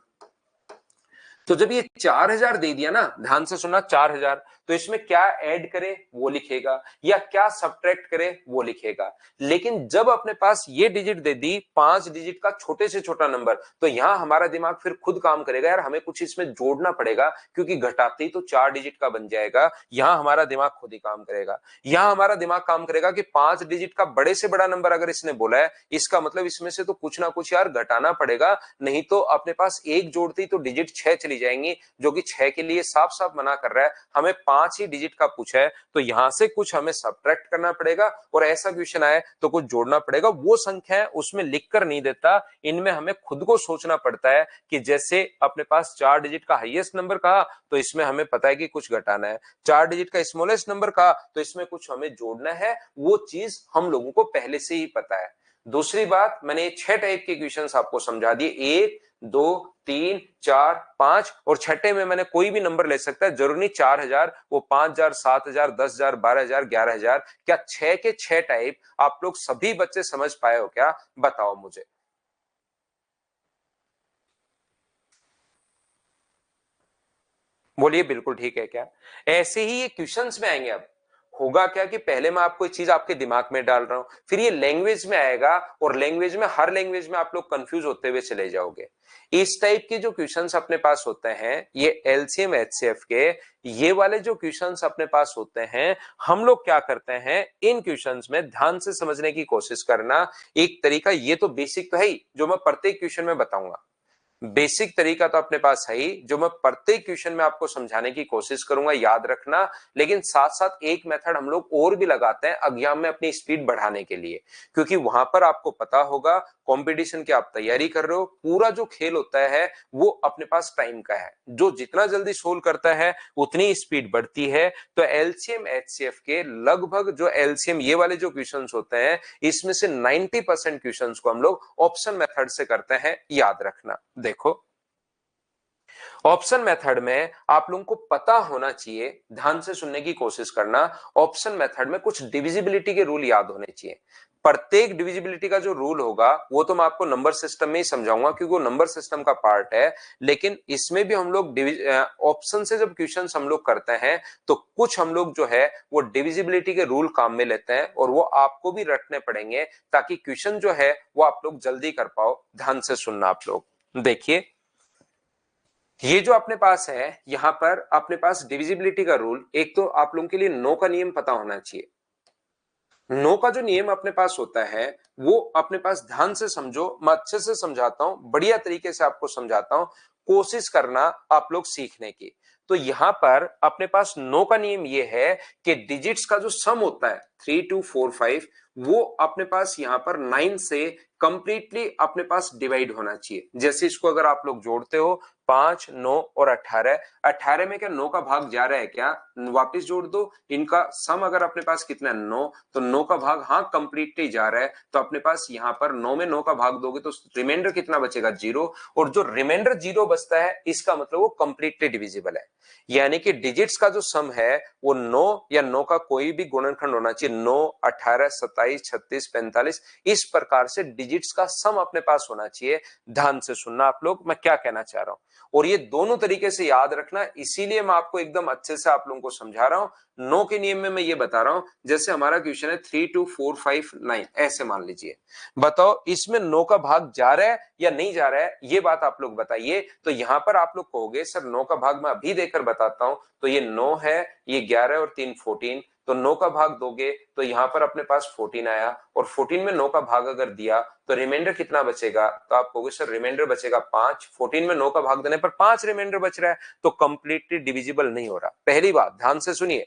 तो जब ये 4000 दे दिया ना, ध्यान से सुनना 4000, तो इसमें क्या ऐड करे वो लिखेगा या क्या सब्ट्रैक्ट करे वो लिखेगा। लेकिन जब अपने पास ये डिजिट दे दी 5 डिजिट का छोटे से छोटा नंबर, तो यहां हमारा दिमाग फिर खुद काम करेगा, यार हमें कुछ इसमें जोड़ना पड़ेगा, क्योंकि घटाते ही तो 4 डिजिट का बन जाएगा। यहां हमारा दिमाग खुद ही काम करेगा। यहां हमारा दिमाग काम करेगा कि 5 डिजिट का बड़े से बड़ा नंबर अगर इसने बोला है, इसका मतलब इसमें से तो कुछ ना कुछ यार घटाना पड़ेगा, नहीं तो अपने पास एक जोड़ते ही तो डिजिट 6 चली जाएंगी, जो कि 6 के लिए साफ साफ मना कर रहा है। हमें 5 ही डिजिट का पूछा है तो यहां से कुछ हमें सब्ट्रैक्ट करना पड़ेगा, और ऐसा क्वेश्चन आए तो कुछ जोड़ना पड़ेगा। वो संख्या है उसमें लिख कर नहीं देता, इनमें हमें खुद को सोचना पड़ता है कि जैसे अपने पास 4 डिजिट का हाईएस्ट नंबर कहा तो इसमें हमें पता है कि कुछ घटाना है, 4 डिजिट का स्मॉलेस्ट नंबर कहा तो इसमें कुछ हमें जोड़ना है, वो चीज हम लोगों को पहले से ही पता है। दूसरी बात, मैंने 6 टाइप के क्वेश्चंस आपको समझा दिए, 1 2 3 4 5, और छठे में मैंने कोई भी नंबर ले सकता है, जरूरी नहीं 4000, वो 5000 7000 10000 12000 11000। क्या 6 के 6 टाइप आप लोग सभी बच्चे समझ पाए हो क्या? बताओ मुझे। बोलिए बिल्कुल ठीक है क्या? ऐसे ही ये क्वेश्चंस में आएंगे। अब होगा क्या कि पहले मैं आपको एक चीज आपके दिमाग में डाल रहा हूं, फिर ये लैंग्वेज में आएगा, और लैंग्वेज में हर लैंग्वेज में आप लोग कंफ्यूज होते हुए चले जाओगे। इस टाइप के जो क्वेश्चंस अपने पास होते हैं, ये एलसीएम एचसीएफ के ये वाले जो क्वेश्चंस अपने पास होते हैं, हम लोग क्या करते हैं, इन क्वेश्चंस में ध्यान से समझने की कोशिश करना। एक तरीका, ये तो बेसिक तो है ही जो मैं प्रत्येक क्वेश्चन में बताऊंगा, बेसिक तरीका तो अपने पास है ही जो मैं प्रत्येक क्वेश्चन में आपको समझाने की कोशिश करूंगा, याद रखना। लेकिन साथ साथ एक मेथड हम लोग और भी लगाते हैं एग्जाम में अपनी स्पीड बढ़ाने के लिए, क्योंकि वहां पर आपको पता होगा कंपटीशन की आप तैयारी कर रहे हो, पूरा जो खेल होता है वो अपने पास टाइम का है, जो जितना जल्दी सोल्व करता है उतनी स्पीड बढ़ती है। तो एलसीएम एचसीएफ के लगभग जो एलसीएम ये वाले जो क्वेश्चंस होते हैं, इसमें से 90% क्वेश्चंस को हम लोग ऑप्शन मेथड से करते हैं, याद रखना। देखो, ऑप्शन मेथड में आप लोगों को पता होना चाहिए, ध्यान से सुनने की कोशिश करना, ऑप्शन मेथड में कुछ डिविजिबिलिटी के रूल याद होने चाहिए। प्रत्येक डिविजिबिलिटी का जो रूल होगा वो तो मैं आपको नंबर सिस्टम में ही समझाऊंगा, क्योंकि वो नंबर सिस्टम का पार्ट है। लेकिन इसमें भी हम लोग ऑप्शन से जब क्वेश्चन हम लोग करते हैं तो कुछ हम लोग जो है वो डिविजिबिलिटी के रूल काम में लेते हैं, और वो आपको भी रटने पड़ेंगे ताकि क्वेश्चन जो है वो आप लोग जल्दी कर पाओ। ध्यान से सुनना आप लोग। देखिए, ये जो अपने पास है, यहां पर अपने पास डिविजिबिलिटी का रूल, एक तो आप लोगों के लिए नो का नियम पता होना चाहिए। नो का जो नियम अपने पास होता है वो अपने पास ध्यान से समझो, मैं अच्छे से समझाता हूं, बढ़िया तरीके से आपको समझाता हूं, कोशिश करना आप लोग सीखने की। तो यहां पर अपने पास नो का नियम ये है कि डिजिट्स का जो सम होता है 3245, वो अपने पास यहां पर 9 से कंप्लीटली अपने पास डिवाइड होना चाहिए। जैसे इसको अगर आप लोग जोड़ते हो 5 9 और 18, 18 में क्या 9 का भाग जा रहा है क्या? वापिस जोड़ दो, इनका सम अगर अपने पास कितना है 9, तो 9 का भाग हाँ कंप्लीटली जा रहा है, तो अपने पास यहाँ पर 9 में 9 का भाग दोगे तो रिमाइंडर कितना बचेगा? 0। और जो रिमाइंडर 0 बचता है इसका मतलब वो कंप्लीटली डिविजिबल है, यानी कि डिजिट्स का जो सम है वो 9 या 9 का कोई भी गुणनखंड होना चाहिए, 9 18 27 36 45, इस प्रकार से डिजिट्स का सम अपने पास होना चाहिए। ध्यान से सुनना आप लोग, मैं क्या कहना चाह रहा हूं, और ये दोनों तरीके से याद रखना, इसीलिए मैं आपको एकदम अच्छे से आप लोगों को समझा रहा हूं। नो के नियम में मैं ये बता रहा हूं, जैसे हमारा क्वेश्चन है 32459, ऐसे मान लीजिए, बताओ इसमें नो का भाग जा रहा है या नहीं जा रहा है, ये बात आप लोग बताइए। तो यहां पर आप लोग कहोगे सर 9 का भाग मैं अभी देकर बताता हूं, तो ये 9 है, ये 11 और 3 14, तो 9 का भाग दोगे तो यहां पर अपने पास 14 आया, और 14 में 9 का भाग अगर दिया तो रिमाइंडर कितना बचेगा? तो आप कहोगे सर रिमाइंडर बचेगा 5, 14 में 9 का भाग देने पर 5 रिमाइंडर बच रहा है, तो कंप्लीटली डिविजिबल नहीं हो रहा। पहली बात ध्यान से सुनिए,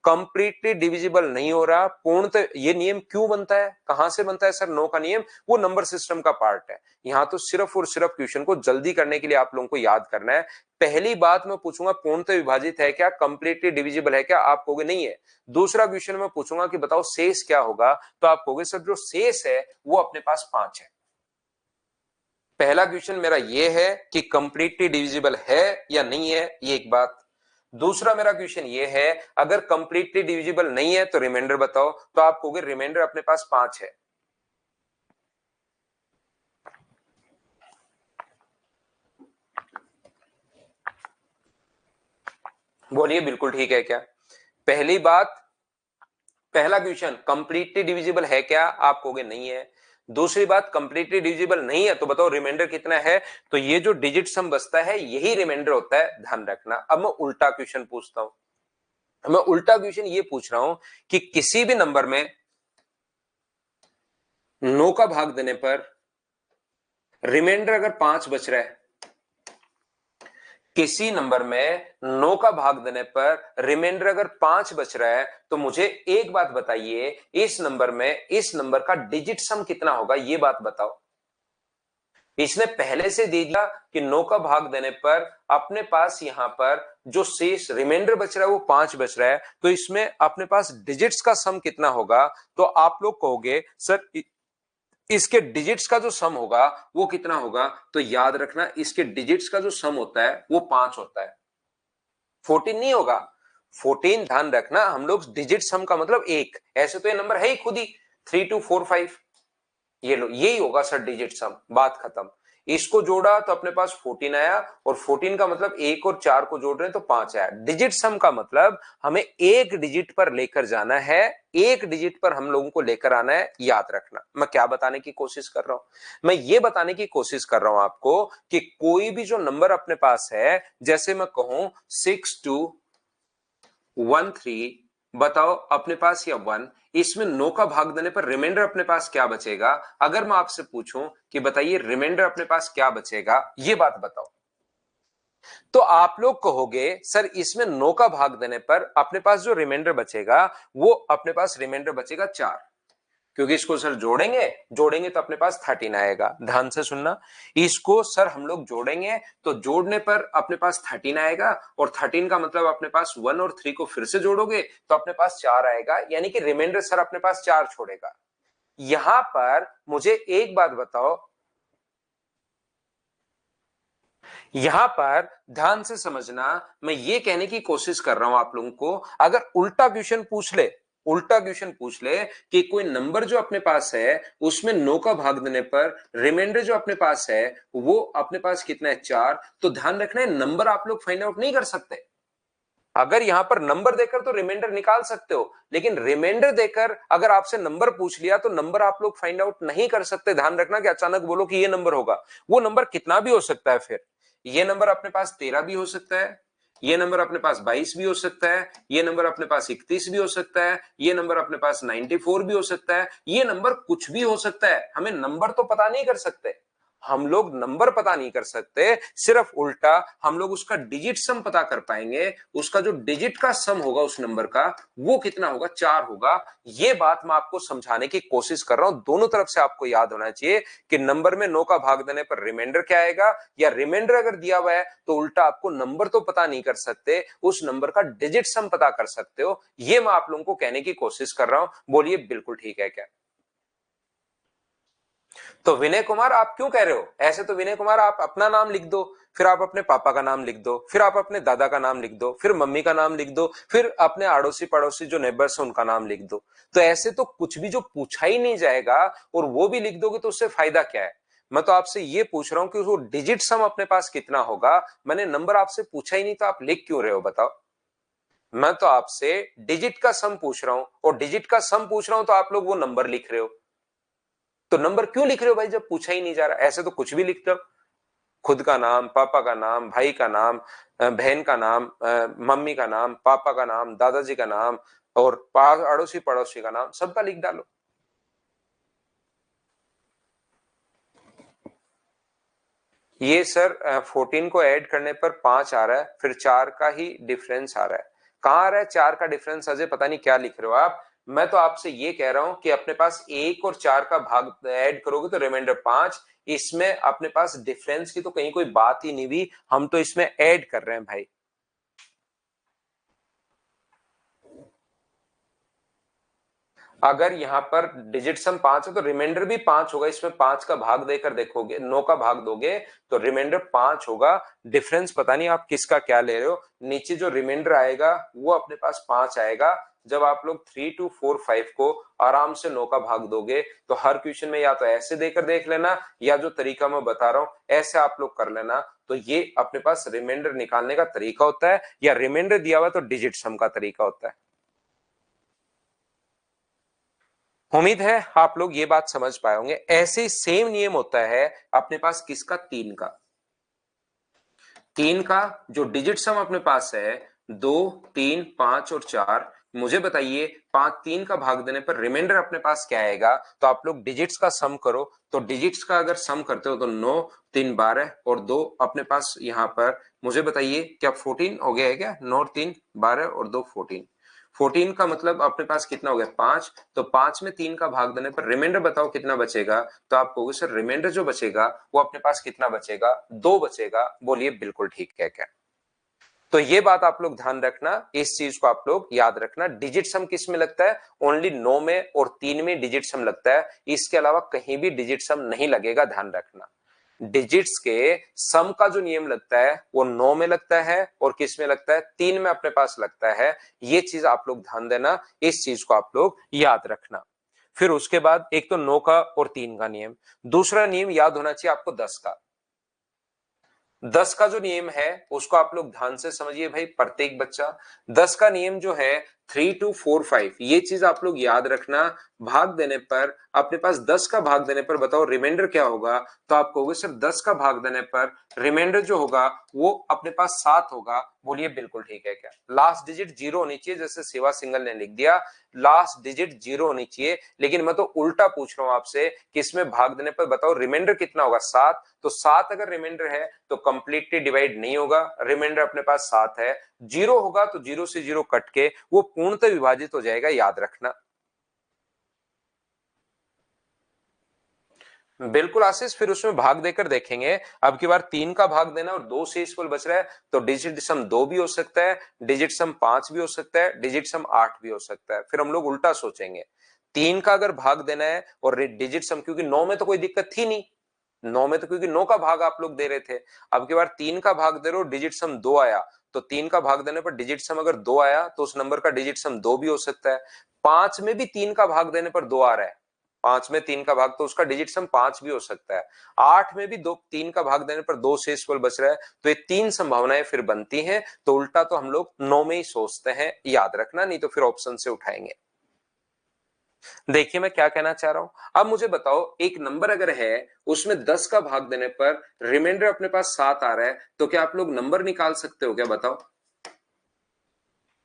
कंप्लीटली डिविजिबल नहीं हो रहा। पूर्णतः ये नियम क्यों बनता है, कहां से बनता है सर नो का नियम? वो नंबर सिस्टम का पार्ट है। यहां तो सिर्फ और सिर्फ क्वेश्चन को जल्दी करने के लिए आप लोगों को याद करना है। पहली बात मैं पूछूंगा पूर्णतः विभाजित है क्या, कंप्लीटली डिविजिबल है क्या? आप कहोगे नहीं है। दूसरा क्वेश्चन मैं पूछूंगा कि बताओ शेष क्या होगा, तो आप कहोगे सर जो शेष है वो अपने पास 5 है। पहला क्वेश्चन मेरा ये है कि कंप्लीटली डिविजिबल है या नहीं है, ये एक बात। दूसरा मेरा क्वेश्चन ये है अगर कंप्लीटली डिविजिबल नहीं है तो रिमाइंडर बताओ, तो आप कहोगे रिमाइंडर अपने पास 5 है। बोलिए बिल्कुल ठीक है क्या? पहली बात, पहला क्वेश्चन कंप्लीटली डिविजिबल है क्या, आप कहोगे नहीं है। दूसरी बात कंप्लीटली डिविजिबल नहीं है तो बताओ रिमाइंडर कितना है, तो ये जो डिजिट सम बचता है यही रिमाइंडर होता है, ध्यान रखना। अब मैं उल्टा क्वेश्चन पूछता हूं, मैं उल्टा क्वेश्चन ये पूछ रहा हूं कि किसी भी नंबर में 9 का भाग देने पर रिमाइंडर अगर 5 बच रहा है, किसी नंबर में 9 का भाग देने पर रिमाइंडर अगर 5 बच रहा है तो मुझे एक बात बताइए, इस नंबर में इस नंबर का डिजिट सम कितना होगा, ये बात बताओ। इसने पहले से दे दिया कि 9 का भाग देने पर अपने पास यहां पर जो शेष रिमाइंडर बच रहा है वो 5 बच रहा है, तो इसमें अपने पास डिजिट्स का सम कितना होगा। तो आप लोग कहोगे सर इसके डिजिट्स का जो सम होगा वो कितना होगा, तो याद रखना इसके डिजिट्स का जो सम होता है वो 5 होता है, 14 नहीं होगा। 14 ध्यान रखना, हम लोग डिजिट सम का मतलब एक, ऐसे तो ये नंबर है ही खुद ही 3245, ये लो यही होगा सर डिजिट सम, बात खत्म। इसको जोड़ा तो अपने पास 14 आया, और 14 का मतलब एक और 4 को जोड़ रहे हैं तो 5 आया। डिजिट सम का मतलब हमें एक डिजिट पर लेकर जाना है, एक डिजिट पर हम लोगों को लेकर आना है, याद रखना। मैं क्या बताने की कोशिश कर रहा हूं, मैं ये बताने की कोशिश कर रहा हूं आपको कि कोई भी जो नंबर अपने पास है, जैसे मैं कहूं 6213, बताओ अपने पास या 1, इसमें 9 का भाग देने पर रिमाइंडर अपने पास क्या बचेगा। अगर मैं आपसे पूछूं कि बताइए रिमाइंडर अपने पास क्या बचेगा, ये बात बताओ, तो आप लोग कहोगे सर इसमें 9 का भाग देने पर अपने पास जो रिमाइंडर बचेगा वो अपने पास रिमाइंडर बचेगा 4, क्योंकि इसको सर जोड़ेंगे जोड़ेंगे तो अपने पास 13 आएगा। ध्यान से सुनना, इसको सर हम लोग जोड़ेंगे तो जोड़ने पर अपने पास 13 आएगा, और 13 का मतलब अपने पास 1 और 3 को फिर से जोड़ोगे तो अपने पास 4 आएगा, यानी कि रिमाइंडर सर अपने पास 4 छोड़ेगा। यहां पर मुझे एक बात बताओ, यहां पर ध्यान से समझना, मैं ये कहने की कोशिश कर रहा हूं आप लोगों को, अगर उल्टा क्वेश्चन पूछ ले, उल्टा क्वेश्चन पूछ ले कि कोई नंबर जो अपने पास है उसमें 9 का भाग देने पर रिमाइंडर जो अपने पास है वो अपने पास कितना है 4, तो ध्यान रखना है नंबर आप लोग फाइंड आउट नहीं कर सकते। अगर यहां पर नंबर देकर तो रिमाइंडर निकाल सकते हो, लेकिन रिमाइंडर देकर अगर आपसे नंबर पूछ लिया तो नंबर आप लोग फाइंड आउट नहीं कर सकते। ध्यान रखना कि अचानक बोलो कि ये नंबर होगा, वो नंबर कितना भी हो सकता है, फिर ये नंबर अपने पास 13 भी हो सकता है, ये नंबर अपने पास 22 भी हो सकता है, ये नंबर अपने पास 31 भी हो सकता है, ये नंबर अपने पास 94 भी हो सकता है, ये नंबर कुछ भी हो सकता है। हमें नंबर तो पता नहीं कर सकते, हम लोग नंबर पता नहीं कर सकते, सिर्फ उल्टा हम लोग उसका डिजिट सम पता कर पाएंगे। उसका जो डिजिट का सम होगा उस नंबर का वो कितना होगा, 4 होगा। ये बात मैं आपको समझाने की कोशिश कर रहा हूं, दोनों तरफ से आपको याद होना चाहिए कि नंबर में 9 का भाग देने पर रिमाइंडर क्या आएगा, या रिमाइंडर अगर दिया हुआ है तो उल्टा आपको नंबर तो पता नहीं कर सकते, उस नंबर का डिजिट सम पता कर सकते हो। ये मैं आप लोगों को कहने की कोशिश कर रहा हूं, बोलिए बिल्कुल ठीक है क्या। तो विनय कुमार आप क्यों कह रहे हो ऐसे, तो विनय कुमार आप अपना नाम लिख दो, फिर आप अपने पापा का नाम लिख दो, फिर आप अपने दादा का नाम लिख दो, फिर मम्मी का नाम लिख दो, फिर अपने अड़ोसी पड़ोसी जो नेबर्स हैं उनका नाम लिख दो। तो ऐसे तो कुछ भी जो पूछा ही नहीं जाएगा और वो भी लिख दोगे तो उससे फायदा क्या है। मैं तो आपसे ये पूछ रहा हूं कि वो डिजिट सम अपने पास कितना होगा, मैंने नंबर आपसे पूछा ही नहीं तो आप लिख क्यों रहे हो बताओ। मैं तो आपसे डिजिट का सम पूछ रहा हूं, और डिजिट का सम पूछ रहा हूं तो आप लोग वो नंबर लिख रहे हो। तो नंबर क्यों लिख रहे हो भाई जब पूछा ही नहीं जा रहा, ऐसे तो कुछ भी लिखते हो, खुद का नाम, पापा का नाम, भाई का नाम, बहन का नाम, मम्मी का नाम, पापा का नाम, दादाजी का नाम, और अड़ोसी पड़ोसी का नाम, सबका लिख डालो। ये सर 14 को ऐड करने पर 5 आ रहा है, फिर 4 का ही डिफरेंस आ रहा है। कहां आ रहा है 4 का डिफरेंस, अजय पता नहीं क्या लिख रहे हो आप। मैं तो आपसे ये कह रहा हूं कि अपने पास 1 और 4 का भाग ऐड करोगे तो रिमाइंडर 5, इसमें अपने पास डिफरेंस की तो कहीं कोई बात ही नहीं हुई, हम तो इसमें ऐड कर रहे हैं भाई। अगर यहां पर डिजिट सम 5 है तो रिमाइंडर भी 5 होगा, इसमें 5 का भाग देकर देखोगे, 9 का भाग दोगे तो रिमाइंडर 5 होगा। डिफरेंस पता नहीं आप किसका क्या ले रहे हो, नीचे जो रिमाइंडर आएगा वो अपने पास 5 आएगा। जब आप लोग 3245 को आराम से 9 का भाग दोगे तो हर क्वेश्चन में या तो ऐसे देकर देख लेना, या जो तरीका मैं बता रहा हूं ऐसे आप लोग कर लेना। तो ये अपने पास रिमाइंडर निकालने का तरीका होता है, या रिमाइंडर दिया हुआ तो डिजिट सम का तरीका होता है। उम्मीद है आप लोग ये बात समझ पाए होंगे। ऐसे सेम नियम होता है अपने पास किसका, 3 का। 3 का जो डिजिट सम अपने पास है 2, 3, 5 और 4, मुझे बताइए 5 3 का भाग देने पर रिमाइंडर अपने पास क्या आएगा। तो आप लोग डिजिट्स का सम करो, तो डिजिट्स का अगर सम करते हो तो 9 3 12 और 2 अपने पास यहाँ पर मुझे बताइए क्या 14 हो गया है क्या? 9 और 3 12 और 2 14। 14 का मतलब अपने पास कितना हो गया? 5। तो 5 में 3 का भाग देने पर रिमाइंडर बताओ कितना बचेगा? तो आप कहोगे सर रिमाइंडर जो बचेगा वो अपने पास कितना बचेगा? 2 बचेगा। बोलिए बिल्कुल ठीक है क्या? तो ये बात आप लोग ध्यान रखना, इस चीज को आप लोग याद रखना। डिजिट सम किस में लगता है? ओनली 9 में और 3 में डिजिट सम लगता है, इसके अलावा कहीं भी डिजिट सम नहीं लगेगा, ध्यान रखना। डिजिट्स के सम का जो नियम लगता है वो 9 में लगता है और किस में लगता है? 3 में अपने पास लगता है। ये चीज आप लोग ध्यान देना, इस चीज को आप लोग याद रखना। फिर उसके बाद एक तो 9 का और 3 का नियम, दूसरा नियम याद होना चाहिए आपको 10 का। 10 का जो नियम है उसको आप लोग ध्यान से समझिए भाई, प्रत्येक बच्चा। 10 का नियम जो है 3 2 4 5, ये चीज आप लोग याद रखना। भाग देने पर अपने पास 10 का भाग देने पर बताओ रिमाइंडर क्या होगा? तो आप कहोगे सर 10 का भाग देने पर रिमाइंडर जो होगा वो अपने पास 7 होगा। बोलिए बिल्कुल ठीक है क्या? लास्ट डिजिट 0 होनी चाहिए, जैसे सेवा सिंगल ने लिख दिया लास्ट डिजिट 0 होनी चाहिए, लेकिन मैं तो उल्टा पूछ रहा हूं आपसे कि इसमें भाग देने पर बताओ रिमाइंडर कितना होगा? 7। तो 7 अगर रिमाइंडर है तो कंप्लीटली डिवाइड नहीं होगा, रिमाइंडर अपने पास 7 है। 0 होगा तो 0 से 0 कट के वो पूर्णतः विभाजित हो जाएगा, याद रखना। बिल्कुल आशीष, फिर उसमें भाग देकर देखेंगे। अब की बार 3 का भाग देना और 2 शेषफल बच रहा है, तो डिजिट सम 2 भी हो सकता है, डिजिट सम 5 भी हो सकता है, डिजिट सम 8 भी हो सकता है। फिर हम लोग उल्टा सोचेंगे, 3 का अगर भाग देना है और डिजिट सम, क्योंकि 9 में तो कोई दिक्कत थी नहीं, 9 में तो क्योंकि 9 का भाग आप लोग दे रहे थे। अब की बार 3 का भाग दे रहे हो, डिजिट सम 2 आया, तो 3 का भाग देने पर डिजिट सम अगर 2 आया तो उस नंबर का डिजिट सम 2 भी हो सकता है। 5 में भी 3 का भाग देने पर 2 आ रहा है, 5 में 3 का भाग, तो उसका डिजिट सम 5 भी हो सकता है। 8 में भी 3 का भाग देने पर 2 शेषफल बच रहा है, तो ये 3 संभावनाएं फिर बनती हैं। तो उल्टा तो हम लोग 9 में ही सोचते हैं, याद रखना, नहीं तो फिर ऑप्शन से उठाएंगे। देखिए मैं क्या कहना चाह रहा हूं, अब मुझे बताओ एक नंबर अगर है उसमें 10 का भाग देने पर रिमाइंडर अपने पास 7 आ रहा है, तो क्या आप लोग नंबर निकाल सकते हो क्या? बताओ।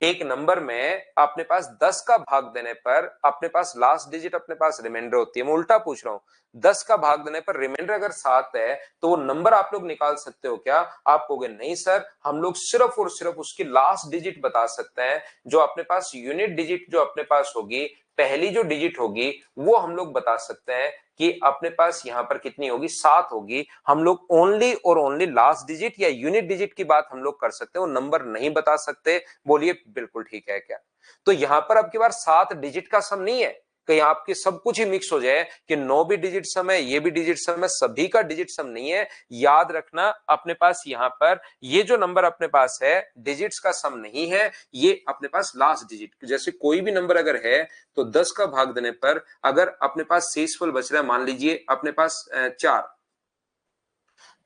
एक नंबर में अपने पास 10 का भाग देने पर अपने पास लास्ट डिजिट अपने पास रिमाइंडर होती है। मैं उल्टा पूछ रहा हूं, 10 का भाग देने पर रिमाइंडर अगर 7 है तो वो नंबर आप लोग निकाल सकते हो क्या? आप कहोगे नहीं सर, हम लोग सिर्फ और सिर्फ उसकी लास्ट डिजिट बता सकते हैं, जो अपने पास यूनिट डिजिट जो अपने पास होगी, पहली जो डिजिट होगी वो हम लोग बता सकते हैं कि अपने पास यहां पर कितनी होगी? 7 होगी। हम लोग ओनली और ओनली लास्ट डिजिट या यूनिट डिजिट की बात हम लोग कर सकते हैं, वो नंबर नहीं बता सकते। बोलिए बिल्कुल ठीक है क्या? तो यहां पर अब की बार 7 डिजिट का सम नहीं है, कहीं आपके सब कुछ ही मिक्स हो जाए कि 9 भी डिजिट सम है, ये भी डिजिट सम है, सभी का डिजिट सम नहीं है। याद रखना अपने पास यहां पर ये जो नंबर अपने पास है डिजिट्स का सम नहीं है, ये अपने पास लास्ट डिजिट, जैसे कोई भी नंबर अगर है तो 10 का भाग देने पर अगर अपने पास शेषफल बच रहा है, मान लीजिए अपने पास 4,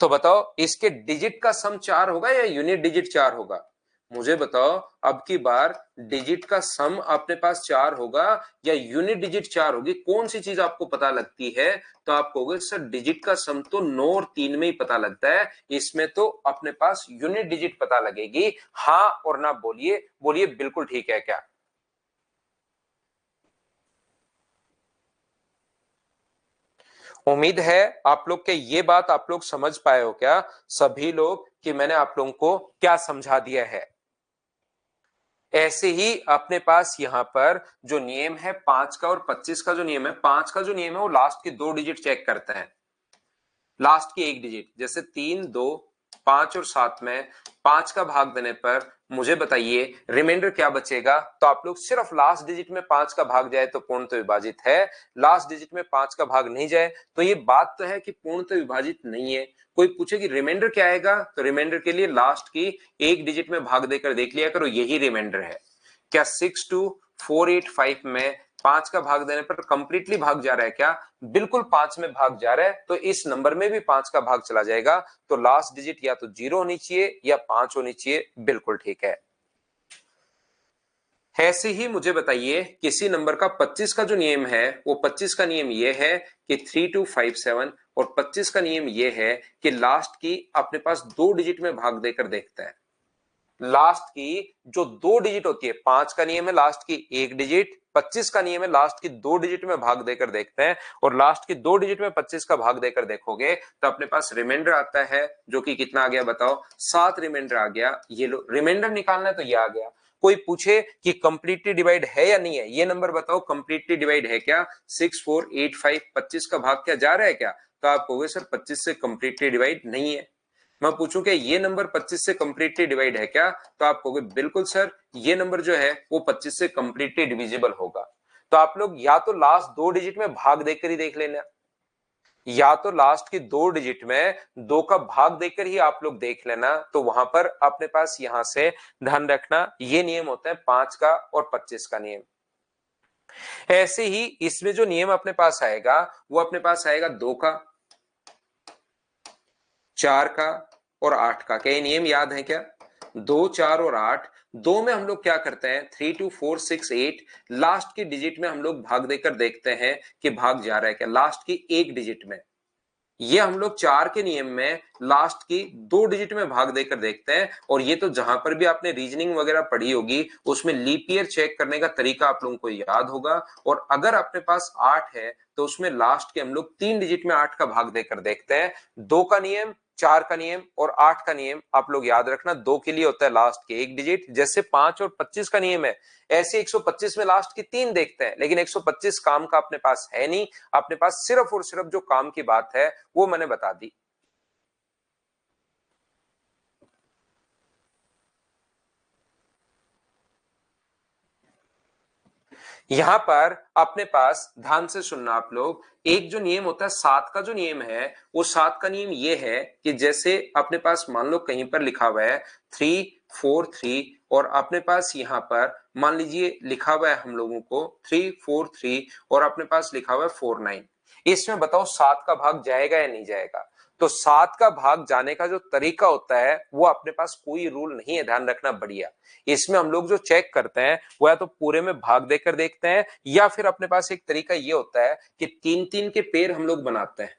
तो बताओ इसके डिजिट का सम 4 होगा या यूनिट डिजिट 4 होगा? मुझे बताओ, अब की बार डिजिट का सम अपने पास 4 होगा या यूनिट डिजिट 4 होगी? कौन सी चीज आपको पता लगती है? तो आप कहोगे सर डिजिट का सम तो 9 और 3 में ही पता लगता है, इसमें तो अपने पास यूनिट डिजिट पता लगेगी। हाँ और ना बोलिए, बोलिए बिल्कुल ठीक है क्या? उम्मीद है आप लोग के ये बात आप लोग समझ पाए हो क्या सभी लोग, कि मैंने आप लोगों को क्या समझा दिया है। ऐसे ही अपने पास यहां पर जो नियम है 5 का और 25 का जो नियम है, 5 का जो नियम है वो लास्ट के 2 डिजिट चेक करता है, लास्ट की एक डिजिट, जैसे 3 2 5 और 7 में 5 का भाग देने पर मुझे बताइए रिमाइंडर क्या बचेगा? तो आप लोग सिर्फ लास्ट डिजिट में 5 का भाग जाए तो पूर्णतः विभाजित है, लास्ट डिजिट में 5 का भाग नहीं जाए तो ये बात तो है कि पूर्णतः विभाजित नहीं है। कोई पूछे कि रिमाइंडर क्या आएगा, तो रिमाइंडर के लिए लास्ट की एक डिजिट में भाग देकर देख लिया करो, यही रिमाइंडर है। क्या 62485 में 5 का भाग देने पर कंप्लीटली भाग जा रहा है क्या? बिल्कुल 5 में भाग जा रहा है, तो इस नंबर में भी 5 का भाग चला जाएगा, तो लास्ट डिजिट या तो 0 होनी चाहिए या 5 होनी चाहिए। बिल्कुल ठीक है। ऐसे ही मुझे बताइए किसी नंबर का 25 का जो नियम है वो 25 का नियम ये है कि 3257, और 25 का नियम ये है कि लास्ट की अपने पास 2 डिजिट में भाग देकर देखता है, लास्ट की जो 2 डिजिट होती है, 5 का नियम है लास्ट की 1 डिजिट, 25 का नियम है लास्ट की 2 डिजिट में भाग देकर देखते हैं, और लास्ट की 2 डिजिट में 25 का भाग देकर देखोगे तो अपने पास रिमाइंडर आता है जो कि कितना आ गया बताओ, 7 रिमाइंडर आ गया। ये लो रिमाइंडर निकालना है तो ये आ गया। कोई पूछे कि कंप्लीटली डिवाइड है या नहीं है, ये नंबर बताओ कंप्लीटली डिवाइड है क्या, 6 4 8 5, 25 का भाग क्या जा रहा है क्या, तो आप कहोगे सर 25 से कंप्लीटली डिवाइड नहीं है। मैं पूछूं कि ये नंबर 25 से कंप्लीटली डिवाइड है क्या, तो आप कहोगे बिल्कुल सर ये नंबर जो है वो 25 से कंप्लीटली डिविजिबल होगा। तो आप लोग या तो लास्ट 2 डिजिट में भाग देकर ही देख लेना, या तो लास्ट की 2 डिजिट में 2 का भाग देकर ही आप लोग देख लेना, तो वहां पर अपने पास यहां से ध्यान रखना ये नियम होता है 5 का और 25 का नियम। ऐसे ही इसमें जो नियम अपने पास आएगा वो अपने पास आएगा 2 का, 4 का और 8 का। क्या ये नियम याद है क्या, 2 4 और 8। 2 में हम लोग क्या करते हैं 3 2 4 6 8, लास्ट की डिजिट में हम लोग भाग देकर देखते हैं कि भाग जा रहा है क्या, लास्ट की 1 डिजिट में। ये हम लोग 4 के नियम में लास्ट की 2 डिजिट में भाग देकर देखते हैं, और ये तो जहां पर भी आपने रीजनिंग वगैरह पढ़ी होगी उसमें लीप ईयर चेक करने का तरीका आप लोगों को याद होगा। और अगर अपने पास 8 है तो उसमें लास्ट के हम लोग 3 डिजिट में 8 का भाग देकर देखते हैं। 2 का नियम, 4 का नियम और 8 का नियम आप लोग याद रखना। 2 के लिए होता है लास्ट के 1 डिजिट, जैसे 5 और 25 का नियम है ऐसे 125 में लास्ट की 3 देखते हैं, लेकिन 125 काम का अपने पास है नहीं, अपने पास सिर्फ और सिर्फ जो काम की बात है वो मैंने बता दी। यहां पर अपने पास ध्यान से सुनना आप लोग, एक जो नियम होता है 7 का जो नियम है वो 7 का नियम ये है कि जैसे अपने पास मान लो कहीं पर लिखा हुआ है 3 4 3, और अपने पास यहां पर मान लीजिए लिखा हुआ है हम लोगों को 3 4 3 और अपने पास लिखा हुआ है 4 9, इसमें बताओ 7 का भाग जाएगा या नहीं जाएगा। तो 7 का भाग जाने का जो तरीका होता है वो अपने पास कोई रूल नहीं है, ध्यान रखना बढ़िया। इसमें हम लोग जो चेक करते हैं वो या तो पूरे में भाग देकर देखते हैं, या फिर अपने पास एक तरीका ये होता है कि 3 3 के पेड़ हम लोग बनाते हैं,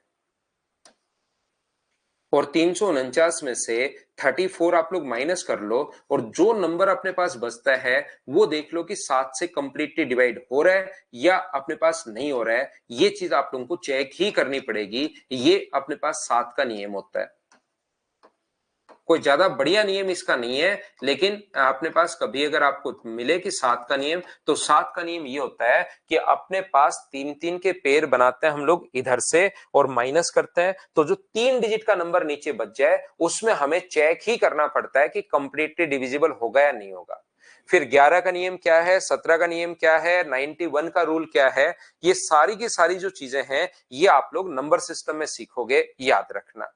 और 349 में से 34 आप लोग माइनस कर लो, और जो नंबर अपने पास बचता है वो देख लो कि 7 से कंप्लीटली डिवाइड हो रहा है या अपने पास नहीं हो रहा है। ये चीज आप लोगों को चेक ही करनी पड़ेगी। ये अपने पास 7 का नियम होता है, कोई ज्यादा बढ़िया नियम इसका नहीं है, लेकिन अपने पास कभी अगर आपको मिले कि 7 का नियम, तो 7 का नियम ये होता है कि अपने पास 3 3 के पेड़ बनाते हैं हम लोग इधर से और माइनस करते हैं, तो जो 3 डिजिट का नंबर नीचे बच जाए उसमें हमें चेक ही करना पड़ता है कि कंप्लीटली डिविजिबल होगा या नहीं होगा। फिर 11 का नियम क्या है, 17 का नियम क्या है, 91 का रूल क्या है, ये सारी की सारी जो चीजें हैं ये आप लोग नंबर सिस्टम में सीखोगे, याद रखना।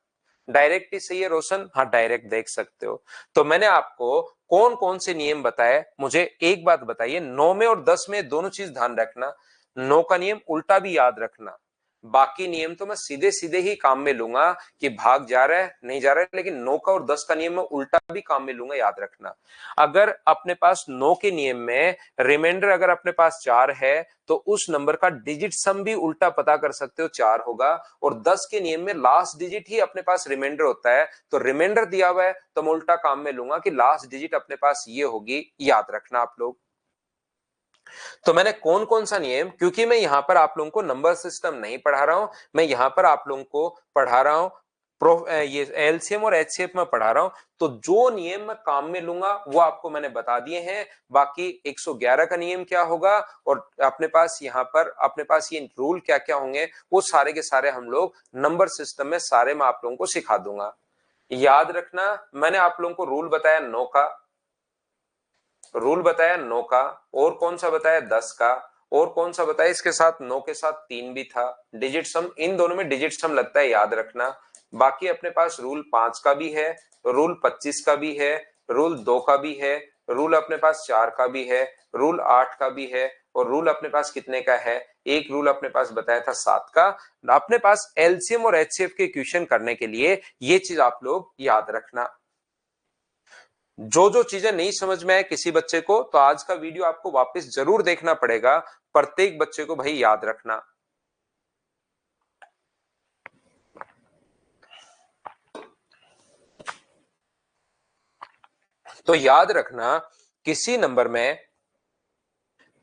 डायरेक्ट ही सही है रोशन, हाँ डायरेक्ट देख सकते हो। तो मैंने आपको कौन कौन से नियम बताए, मुझे एक बात बताइए, 9 में और 10 में दोनों चीज ध्यान रखना। 9 का नियम उल्टा भी याद रखना, बाकी नियम तो मैं सीधे सीधे ही काम में लूंगा कि भाग जा रहा है नहीं जा रहा है, लेकिन 9 का और 10 का नियम मैं उल्टा भी काम में लूंगा, याद रखना। अगर अपने पास 9 के नियम में रिमाइंडर अगर अपने पास 4 है तो उस नंबर का डिजिट सम भी उल्टा पता कर सकते हो 4 होगा, और 10 के नियम में लास्ट डिजिट ही अपने पास रिमाइंडर होता है, तो रिमाइंडर दिया हुआ है तो मैं उल्टा काम में लूंगा कि लास्ट डिजिट अपने पास ये होगी, याद रखना आप लोग। तो मैंने कौन कौन सा नियम, क्योंकि मैं यहां पर आप लोगों को नंबर सिस्टम नहीं पढ़ा रहा हूं, मैं यहां पर आप लोगों को पढ़ा रहा हूं ये एलसीएम और एचसीएफ में पढ़ा रहा हूं, तो जो नियम मैं काम में लूंगा वो आपको मैंने बता दिए हैं। बाकी 111 का नियम क्या होगा और अपने पास यहाँ पर अपने पास ये रूल क्या क्या होंगे वो सारे के सारे हम लोग नंबर सिस्टम में सारे मैं आप लोगों को सिखा दूंगा। याद रखना मैंने आप लोगों को रूल बताया 9 का, रूल बताया 9 का, और कौन सा बताया 10 का, और कौन सा बताया इसके साथ 9 के साथ 3 भी था, डिजिट सम इन दोनों में डिजिट सम लगता है, याद रखना। बाकी अपने पास रूल 5 का भी है, रूल 25 का भी है, रूल 2 का भी है, रूल अपने पास 4 का भी है, रूल 8 का भी है, और रूल अपने पास कितने का है, एक रूल अपने पास बताया था 7 का। अपने पास एलसीएम और एचसीएफ के क्वेश्चन करने के लिए ये चीज आप लोग याद रखना। जो जो चीजें नहीं समझ में आए किसी बच्चे को तो आज का वीडियो आपको वापस जरूर देखना पड़ेगा, प्रत्येक बच्चे को भाई याद रखना। तो याद रखना, किसी नंबर में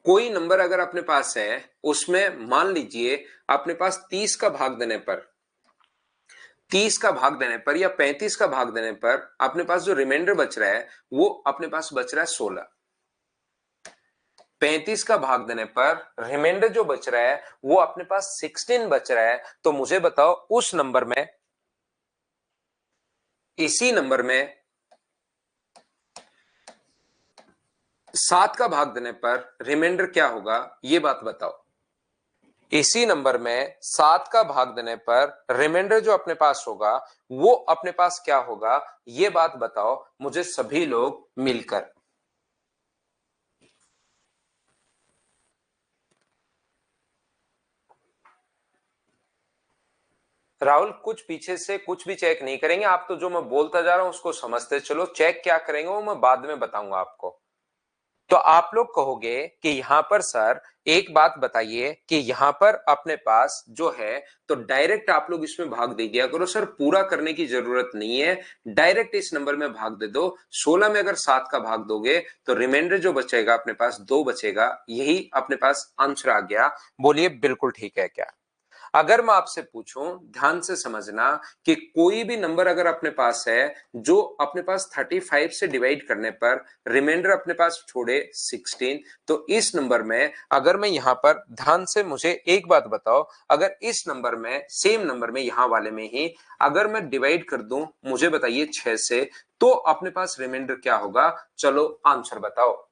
कोई नंबर अगर अपने पास है, उसमें मान लीजिए अपने पास 30 का भाग देने पर, 30 का भाग देने पर या 35 का भाग देने पर अपने पास जो रिमाइंडर बच रहा है वो अपने पास बच रहा है 16। 35 का भाग देने पर रिमाइंडर जो बच रहा है वो अपने पास 16 बच रहा है। तो मुझे बताओ उस नंबर में, इसी नंबर में 7 का भाग देने पर रिमाइंडर क्या होगा, ये बात बताओ। इसी नंबर में 7 का भाग देने पर रिमाइंडर जो अपने पास होगा वो अपने पास क्या होगा, ये बात बताओ मुझे सभी लोग मिलकर। राहुल कुछ पीछे से कुछ भी चेक नहीं करेंगे आप, तो जो मैं बोलता जा रहा हूं उसको समझते चलो। चेक क्या करेंगे वो मैं बाद में बताऊंगा आपको। तो आप लोग कहोगे कि यहां पर सर एक बात बताइए कि यहां पर अपने पास जो है तो डायरेक्ट आप लोग इसमें भाग दे दिया करो। सर पूरा करने की जरूरत नहीं है, डायरेक्ट इस नंबर में भाग दे दो। 16 में अगर 7 का भाग दोगे तो रिमाइंडर जो बचेगा अपने पास 2 बचेगा, यही अपने पास आंसर आ गया। बोलिए बिल्कुल ठीक है क्या? अगर मैं आपसे पूछूं, ध्यान से समझना, कि कोई भी नंबर अगर अपने पास है जो अपने पास 35 से डिवाइड करने पर रिमाइंडर अपने पास छोड़े 16, तो इस नंबर में अगर मैं यहां पर, ध्यान से मुझे एक बात बताओ, अगर इस नंबर में, सेम नंबर में, यहां वाले में ही अगर मैं डिवाइड कर दूं, मुझे बताइए 6 से, तो अपने पास रिमाइंडर क्या होगा? चलो आंसर बताओ।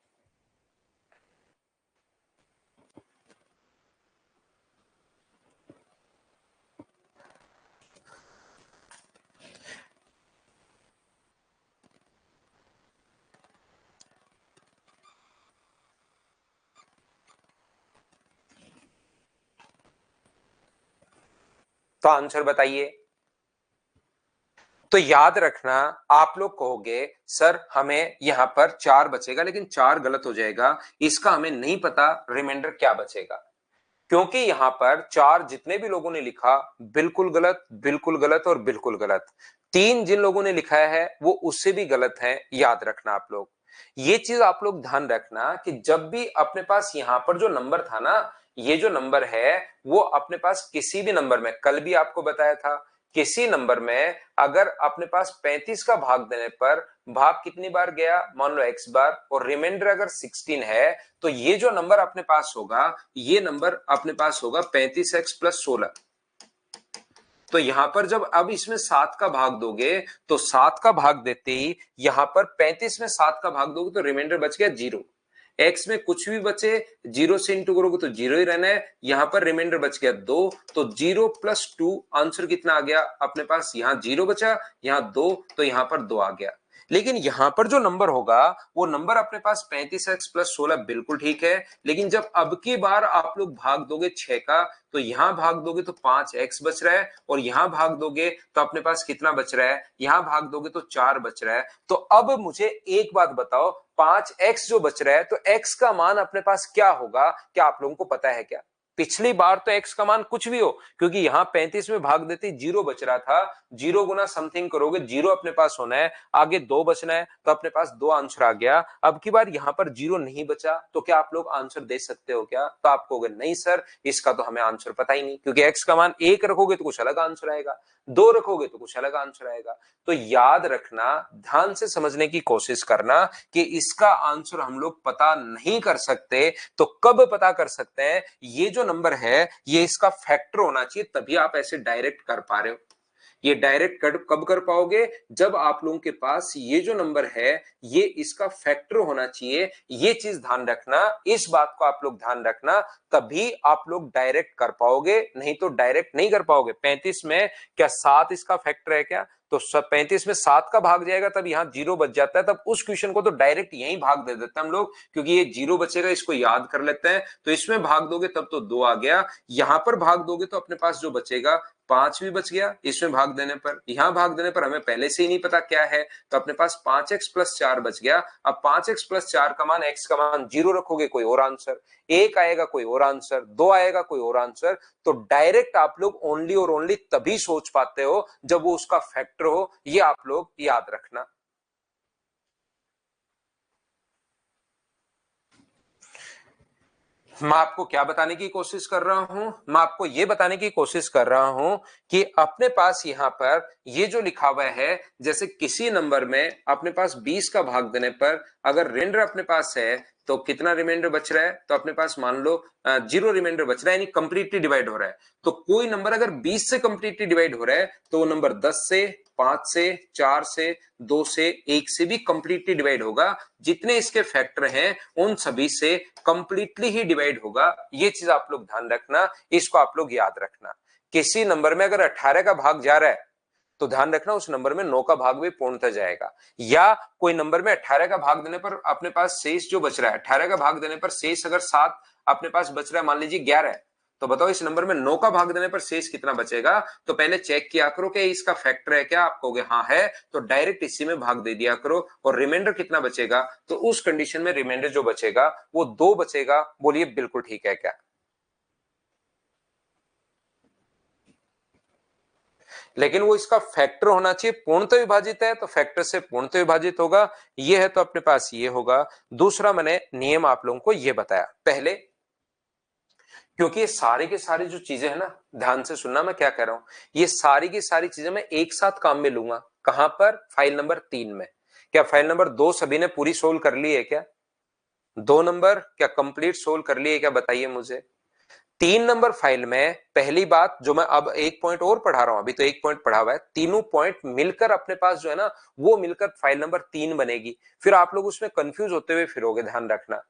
तो आंसर बताइए। तो याद रखना, आप लोग कहोगे सर हमें यहां पर 4 बचेगा, लेकिन 4 गलत हो जाएगा, इसका हमें नहीं पता रिमाइंडर क्या बचेगा। क्योंकि यहां पर 4 जितने भी लोगों ने लिखा, बिल्कुल गलत, बिल्कुल गलत और बिल्कुल गलत। 3 जिन लोगों ने लिखा है वो उससे भी गलत है। याद रखना आप लोग, ये चीज आप लोग ध्यान रखना कि जब भी अपने पास यहां पर जो नंबर था ना, ये जो नंबर है वो अपने पास किसी भी नंबर में, कल भी आपको बताया था, किसी नंबर में अगर अपने पास 35 का भाग देने पर भाग कितनी बार गया, मान लो x बार, और रिमाइंडर अगर 16 है, तो ये जो नंबर अपने पास होगा, ये नंबर अपने पास होगा 35x प्लस 16। तो यहां पर जब अब इसमें 7 का भाग दोगे, तो 7 का भाग देते ही यहां पर 35 में 7 का भाग दोगे तो रिमाइंडर बच गया 0। एक्स में कुछ भी बचे, 0 से इंटू करोगे तो 0 ही रहना है। यहां पर रिमाइंडर बच गया 2, तो 0 प्लस 2 आंसर कितना आ गया अपने पास? यहां 0 बचा, यहां 2, तो यहां पर 2 आ गया। लेकिन यहां पर जो नंबर होगा वो नंबर अपने पास 35x प्लस 16 बिल्कुल ठीक है। लेकिन जब अब की बार आप लोग भाग दोगे 6 का, तो यहां भाग दोगे तो 5x बच रहा है, और यहां भाग दोगे तो अपने पास कितना बच रहा है? यहां भाग दोगे तो 4 बच रहा है। तो अब मुझे एक बात बताओ, 5x जो बच रहा है तो x का मान अपने पास क्या होगा? क्या आप लोगों को पता है क्या? पिछली बार तो x का मान कुछ भी हो, क्योंकि यहां 35 में भाग देते 0 बच रहा था, 0 गुना समथिंग करोगे, 0 अपने पास होना है, आगे 2 बचना है, तो अपने पास 2 आंसर आ गया। अब की बार यहां पर 0 नहीं बचा, तो क्या आप लोग आंसर दे सकते हो क्या? तो आप कहोगे नहीं सर, इसका तो हमें आंसर पता ही नहीं, क्योंकि x का मान 1 रखोगे तो कुछ अलग आंसर आएगा, 2 रखोगे तो कुछ अलग आंसर आएगा। तो याद रखना, ध्यान से समझने की कोशिश करना कि इसका आंसर हम लोग पता नहीं कर सकते। तो कब पता कर सकते हैं? ये जो नंबर है ये इसका फैक्टर होना चाहिए, तभी आप ऐसे डायरेक्ट कर पा रहे हो। ये डायरेक्ट कब कर पाओगे? जब आप लोगों के पास ये जो नंबर है ये इसका फैक्टर होना चाहिए। ये चीज ध्यान रखना, इस बात को आप लोग ध्यान रखना, तभी आप लोग डायरेक्ट कर पाओगे, नहीं तो डायरेक्ट नहीं कर पाओगे। 35 में क्या 7 इसका फैक्टर है क्या? तो 35 में 7 का भाग जाएगा तब यहां 0 बच जाता है, तब उस क्वेश्चन को तो डायरेक्ट यहीं भाग दे देते हैं हम लोग, क्योंकि ये 0 बचेगा, इसको याद कर लेते हैं। तो इसमें भाग दोगे तब तो 2 आ गया, यहां पर भाग दोगे तो अपने पास जो बचेगा 5 भी बच गया। इसमें भाग देने पर, यहां भाग देने पर हमें पहले से ही नहीं पता क्या है, तो अपने पास 5x प्लस 4 बच गया। अब 5x प्लस 4 का मान, x का मान 0 रखोगे कोई और आंसर, 1 आएगा कोई और आंसर, 2 आएगा कोई और आंसर। तो डायरेक्ट आप लोग ओनली और ओनली तभी सोच पाते हो जब वो उसका फैक्टर हो, ये आप लोग याद रखना। मैं आपको क्या बताने की कोशिश कर रहा हूं, मैं आपको ये बताने की कोशिश कर रहा हूं कि अपने पास यहां पर ये जो लिखा हुआ है, जैसे किसी नंबर में अपने पास 20 का भाग देने पर अगर रिमाइंडर अपने पास है तो कितना रिमाइंडर बच रहा है, तो अपने पास मान लो 0 रिमाइंडर बच रहा है, यानी कंप्लीटली डिवाइड हो रहा है। तो कोई नंबर अगर 20 से कंप्लीटली डिवाइड हो रहा है तो वो नंबर 10 से, 5 से, 4 से, 2 से, 1 से भी कंप्लीटली डिवाइड होगा। जितने इसके फैक्टर हैं उन सभी से कंप्लीटली ही डिवाइड होगा। ये चीज आप लोग ध्यान रखना, इसको आप लोग याद रखना। किसी नंबर में अगर 18 का भाग जा रहा है तो ध्यान रखना उस नंबर में 9 का भाग भी पूर्णतः जाएगा। या कोई नंबर में 18 का भाग देने पर अपने पास शेष जो बच रहा है, 18 का भाग देने पर शेष अगर 7 अपने पास बच रहा है, मान लीजिए 11 है, तो बताओ इस नंबर में 9 का भाग देने पर शेष कितना बचेगा। तो पहले चेक किया करो कि इसका फैक्टर है क्या, आप कहोगे हाँ है, तो डायरेक्ट इसी में भाग दे दिया करो। और रिमाइंडर कितना बचेगा, तो उस कंडीशन में रिमाइंडर जो बचेगा वो 2 बचेगा। बोलिए बिल्कुल ठीक है क्या? लेकिन वो इसका फैक्टर होना चाहिए, पूर्णतः विभाजित है तो फैक्टर से पूर्णतः विभाजित होगा, ये है तो अपने पास ये होगा। दूसरा मैंने नियम आप लोगों को ये बताया पहले, क्योंकि ये सारी की सारी जो चीजें है ना, ध्यान से सुनना मैं क्या कह रहा हूं, ये सारी की सारी चीजें मैं एक साथ काम में लूंगा। कहां पर? फाइल नंबर 3 में। क्या फाइल नंबर 2 सभी ने पूरी सोल्व कर ली है क्या? 2 नंबर क्या कंप्लीट सोल्व कर लिए क्या, बताइए मुझे। 3 नंबर फाइल में पहली बात जो मैं अब एक पॉइंट और पढ़ा रहा हूं, अभी तो एक पॉइंट पढ़ा हुआ है, तीनों पॉइंट मिलकर अपने पास जो है ना वो मिलकर फाइल नंबर 3 बनेगी। फिर आप लोग उसमें कंफ्यूज होते हुए फिरोगे, ध्यान रखना।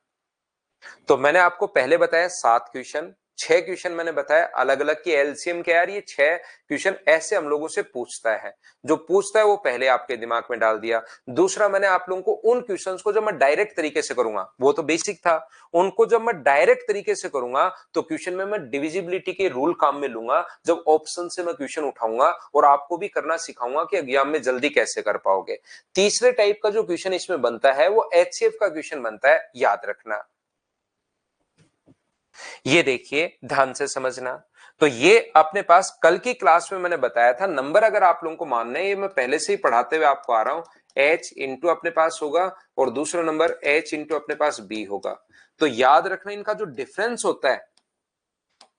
तो मैंने आपको पहले बताया 7 क्वेश्चन, 6 क्वेश्चन मैंने बताया अलग अलग की एलसीएम क्या यार, ये 6 क्वेश्चन ऐसे हम लोगों से पूछता है। जो पूछता है वो पहले आपके दिमाग में डाल दिया। दूसरा मैंने आप लोगों को उन क्वेश्चंस को जब मैं डायरेक्ट तरीके से करूंगा, वो तो बेसिक था, उनको जब मैं डायरेक्ट तरीके से करूंगा तो क्वेश्चन में मैं डिविजिबिलिटी के रूल काम में लूंगा। जब ऑप्शन से मैं क्वेश्चन उठाऊंगा और आपको भी करना सिखाऊंगा कि एग्जाम में जल्दी कैसे कर पाओगे। तीसरे टाइप का जो क्वेश्चन इसमें बनता है वो एचसीएफ का क्वेश्चन बनता है, याद रखना। ये देखिए ध्यान से समझना। तो ये अपने पास कल की क्लास में मैंने बताया था, नंबर अगर आप लोगों को मानना है, ये मैं पहले से ही पढ़ाते हुए आपको आ रहा हूं। h इंटू अपने पास होगा और दूसरा नंबर h इंटू अपने पास b होगा। तो याद रखना इनका जो डिफरेंस होता है,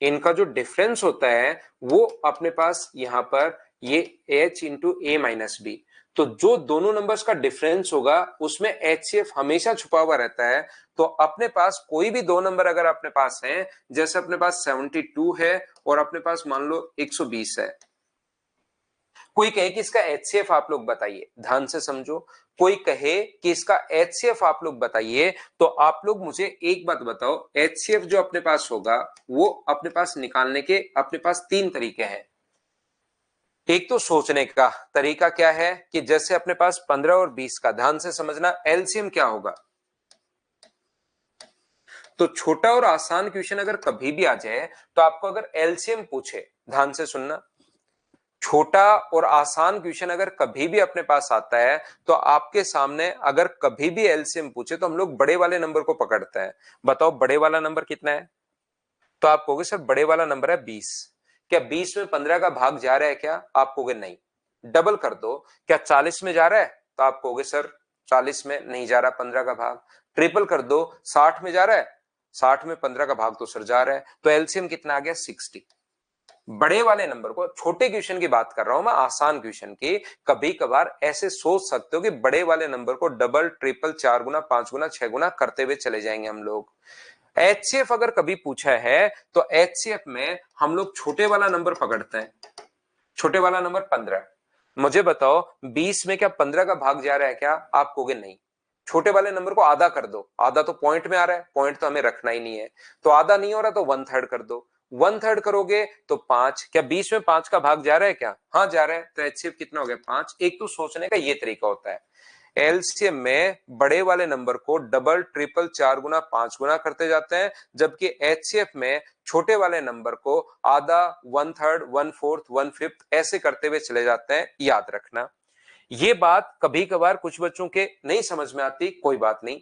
इनका जो डिफरेंस होता है वो अपने पास यहां पर ये h इंटू ए माइनस बी। तो जो दोनों नंबर्स का डिफरेंस होगा उसमें एचसीएफ हमेशा छुपा हुआ रहता है। तो अपने पास कोई भी दो नंबर अगर अपने पास हैं, जैसे अपने पास 72 है और अपने पास मान लो 120 है, कोई कहे कि इसका एचसीएफ आप लोग बताइए, ध्यान से समझो। कोई कहे कि इसका एचसीएफ आप लोग बताइए, तो आप लोग मुझे एक बात बताओ, एचसीएफ जो अपने पास होगा वो अपने पास निकालने के अपने पास 3 तरीके हैं। एक तो सोचने का तरीका क्या है कि जैसे अपने पास 15 और 20 का, ध्यान से समझना, एलसीएम क्या होगा। तो छोटा और आसान क्वेश्चन अगर कभी भी आ जाए तो आपको अगर एलसीएम पूछे, ध्यान से सुनना, छोटा और आसान क्वेश्चन अगर कभी भी अपने पास आता है तो आपके सामने अगर कभी भी एलसीएम पूछे तो हम लोग बड़े वाले नंबर को पकड़ते हैं। बताओ बड़े वाला नंबर कितना है, तो आप कहोगे सर बड़े वाला नंबर है 20। क्या 20 में 15 का भाग जा रहा है क्या, आप कहोगे नहीं। डबल कर दो, क्या 40 में जा रहा है, तो आप कहोगे सर 40 में नहीं जा रहा 15 का भाग। ट्रिपल कर दो, 60 में जा रहा है, 60 में 15 का भाग तो सर जा रहा है, तो एलसीएम कितना आ गया 60। बड़े वाले नंबर को, छोटे क्वेश्चन की बात कर रहा हूं मैं, आसान क्वेश्चन की, कभी कभार ऐसे सोच सकते हो कि बड़े वाले नंबर को डबल ट्रिपल 4 गुना 5 गुना 6 गुना करते हुए चले जाएंगे हम लोग। एचसीएफ अगर कभी पूछा है तो एचसीएफ में हम लोग छोटे वाला नंबर पकड़ते हैं, छोटे वाला नंबर 15। मुझे बताओ 20 में क्या 15 का भाग जा रहा है क्या, आप कहोगे नहीं। छोटे वाले नंबर को आधा कर दो, आधा तो पॉइंट में आ रहा है, पॉइंट तो हमें रखना ही नहीं है, तो आधा नहीं हो रहा तो 1/3 कर दो, 1/3 करोगे तो 5। क्या 20 में 5 का भाग जा रहा है क्या, हाँ जा रहा है, तो एचसीएफ कितना हो गया 5। एक तो सोचने का ये तरीका होता है। एलसीएम में बड़े वाले नंबर को डबल ट्रिपल 4 गुना 5 गुना करते जाते हैं, जबकि एचसीएफ में छोटे वाले नंबर को आधा 1/3 1/4 1/5 ऐसे करते हुए चले जाते हैं, याद रखना। ये बात कभी कभार कुछ बच्चों के नहीं समझ में आती, कोई बात नहीं।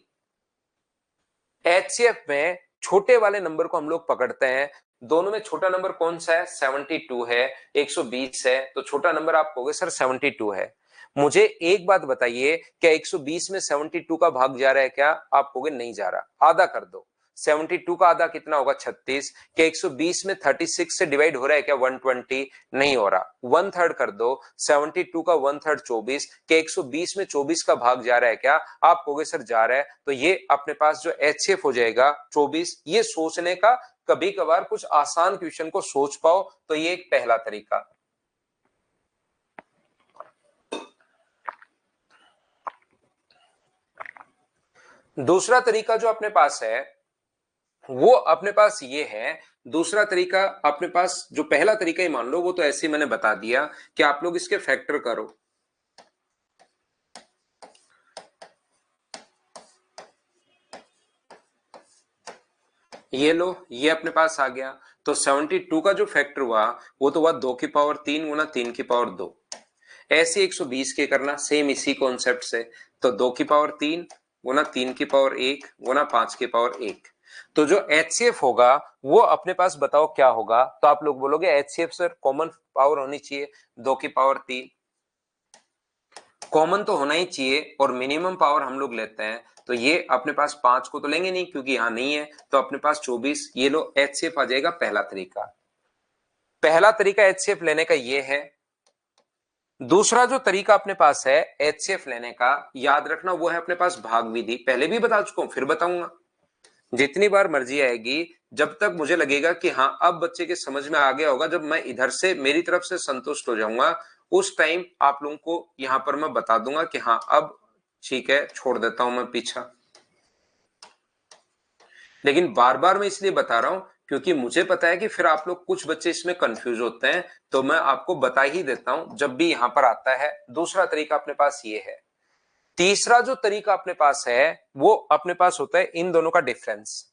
एचसीएफ में छोटे वाले नंबर को हम लोग पकड़ते हैं, दोनों में छोटा नंबर कौन सा है, 72 है, 120 है, तो छोटा नंबर आप कहोगे सर 72 है। मुझे एक बात बताइए, क्या 120 में 72 का भाग जा रहा है क्या, आप कहोगे नहीं जा रहा, आधा कर दो, 72 का आधा कितना होगा 36। क्या 120 में 36 से डिवाइड हो रहा है क्या 120? नहीं हो रहा। 1/3 कर दो, 72 का 1/3 24। क्या 120 में 24 का भाग जा रहा है क्या? आप कहोगे सर जा रहा है, तो ये अपने पास जो HCF हो जाएगा 24। ये सोचने का, कभी कभार कुछ आसान क्वेश्चन को सोच पाओ, तो ये एक पहला तरीका। दूसरा तरीका जो अपने पास है वो अपने पास ये है, दूसरा तरीका अपने पास जो पहला तरीका ही मान लो, वो तो ऐसे ही मैंने बता दिया कि आप लोग इसके फैक्टर करो। ये लो, ये अपने पास आ गया। तो 72 का जो फैक्टर हुआ वो तो हुआ 2 की पावर 3 गुना 3 की पावर 2। ऐसे 120 के करना सेम इसी कॉन्सेप्ट से। तो 2 की पावर 3 गुना 3 की पावर 1 गुना 5 की पावर 1। तो जो HCF होगा वो अपने पास बताओ क्या होगा? तो आप लोग बोलोगे HCF सर कॉमन पावर होनी चाहिए 2 की पावर 3, कॉमन तो होना ही चाहिए, और मिनिमम पावर हम लोग लेते हैं तो ये अपने पास 5 को तो लेंगे नहीं क्योंकि यहां नहीं है, तो अपने पास 24। ये लो HCF आ जाएगा पहला तरीका। पहला तरीका HCF लेने का ये है। दूसरा जो तरीका अपने पास है HCF लेने का, याद रखना वो है अपने पास भाग विधि। पहले भी बता चुका हूं, फिर बताऊंगा, जितनी बार मर्जी आएगी, जब तक मुझे लगेगा कि हाँ अब बच्चे के समझ में आ गया होगा, जब मैं इधर से मेरी तरफ से संतुष्ट हो जाऊंगा, उस टाइम आप लोगों को यहां पर मैं बता दूंगा कि हाँ अब ठीक है, छोड़ देता हूं मैं पीछा। लेकिन बार बार मैं इसलिए बता रहा हूं क्योंकि मुझे पता है कि फिर आप लोग कुछ बच्चे इसमें कंफ्यूज होते हैं, तो मैं आपको बता ही देता हूं जब भी यहां पर आता है। दूसरा तरीका अपने पास ये है। तीसरा जो तरीका अपने पास है वो अपने पास होता है इन दोनों का डिफरेंस।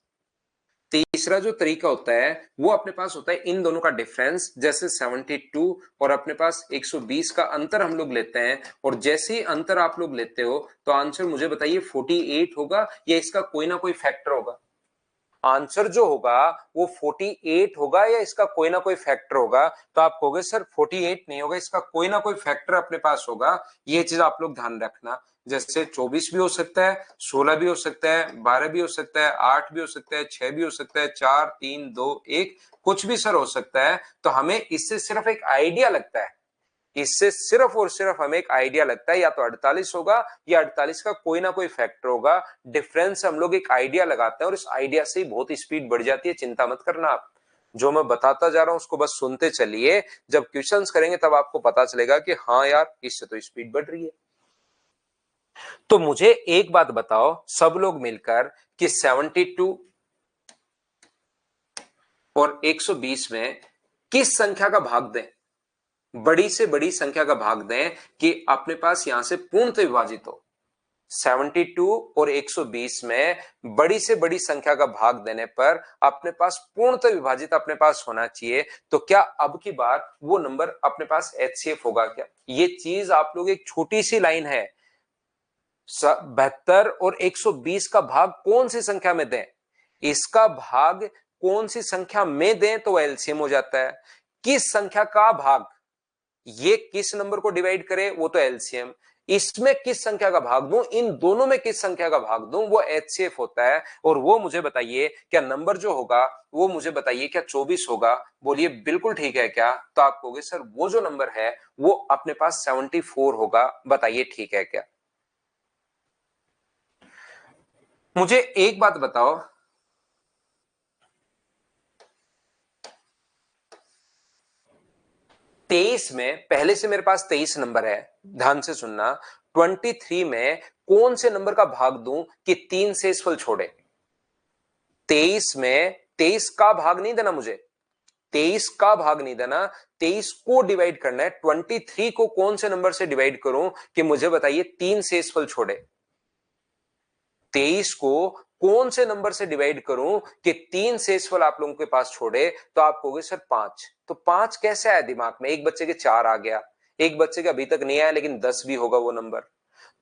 तीसरा जो तरीका होता है वो अपने पास होता है इन दोनों का डिफरेंस। जैसे 72 और अपने पास 120 का अंतर हम लोग लेते हैं, और जैसे ही अंतर आप लोग लेते हो तो आंसर मुझे बताइए 48 होगा या इसका कोई ना कोई फैक्टर होगा? आंसर जो होगा वो 48 होगा या इसका कोई ना कोई फैक्टर होगा? तो आप कहोगे सर 48 नहीं होगा, इसका कोई ना कोई फैक्टर अपने पास होगा। ये चीज आप लोग ध्यान रखना। जैसे 24 भी हो सकता है, 16 भी हो सकता है, 12 भी हो सकता है, 8 भी हो सकता है, 6 भी हो सकता है, 4 3 2 1, कुछ भी सर हो सकता है। तो हमें इससे सिर्फ एक आइडिया लगता है, इससे सिर्फ और सिर्फ हमें एक आइडिया लगता है, या तो 48 होगा या 48 का कोई ना कोई फैक्टर होगा। डिफरेंस हम लोग एक आइडिया लगाते हैं और इस आइडिया से ही बहुत स्पीड बढ़ जाती है। चिंता मत करना आप, जो मैं बताता जा रहा हूं उसको बस सुनते चलिए। जब क्वेश्चंस करेंगे तब आपको पता चलेगा कि हाँ यार इससे तो स्पीड बढ़ रही है। तो मुझे एक बात बताओ सब लोग मिलकर कि 72 और 120 में किस संख्या का भाग दें? बड़ी से बड़ी संख्या का भाग दें कि अपने पास यहां से पूर्णतः विभाजित हो। 72 और 120 में बड़ी से बड़ी संख्या का भाग देने पर अपने पास पूर्णतः विभाजित अपने पास होना चाहिए। तो क्या अब की बार वो नंबर अपने पास HCF होगा क्या? ये चीज आप लोग, एक छोटी सी लाइन है, 72 और 120 का भाग कौन सी संख्या में दें, इसका भाग कौन सी संख्या में दें तो एलसीएम हो जाता है। किस संख्या का भाग, ये किस नंबर को डिवाइड करे वो तो एलसीएम, इसमें किस संख्या का भाग दूं, इन दोनों में किस संख्या का भाग दूं वो HCF होता है। और वो मुझे बताइए क्या नंबर जो होगा वो मुझे बताइए क्या 24 होगा? बोलिए बिल्कुल ठीक है क्या? तो आप कहोगे सर वो जो नंबर है वो अपने पास 74 होगा। बताइए ठीक है क्या? मुझे एक बात बताओ, 23 में पहले से मेरे पास 23 नंबर है, ध्यान से सुनना। 23 में कौन से नंबर का भाग दूं कि 3 शेषफल छोड़े? 23 में 23 का भाग नहीं देना मुझे, 23 का भाग नहीं देना, 23 को डिवाइड करना है। 23 को कौन से नंबर से डिवाइड करूं कि मुझे बताइए 3 शेषफल छोड़े? 23 को कौन से नंबर से डिवाइड करूं कि 3 शेषफल आप लोगों के पास छोड़े? तो आप कहोगे सर 5। तो 5 कैसे आया दिमाग में? एक बच्चे के 4 आ गया, एक बच्चे का अभी तक नहीं आया लेकिन 10 भी होगा वो नंबर।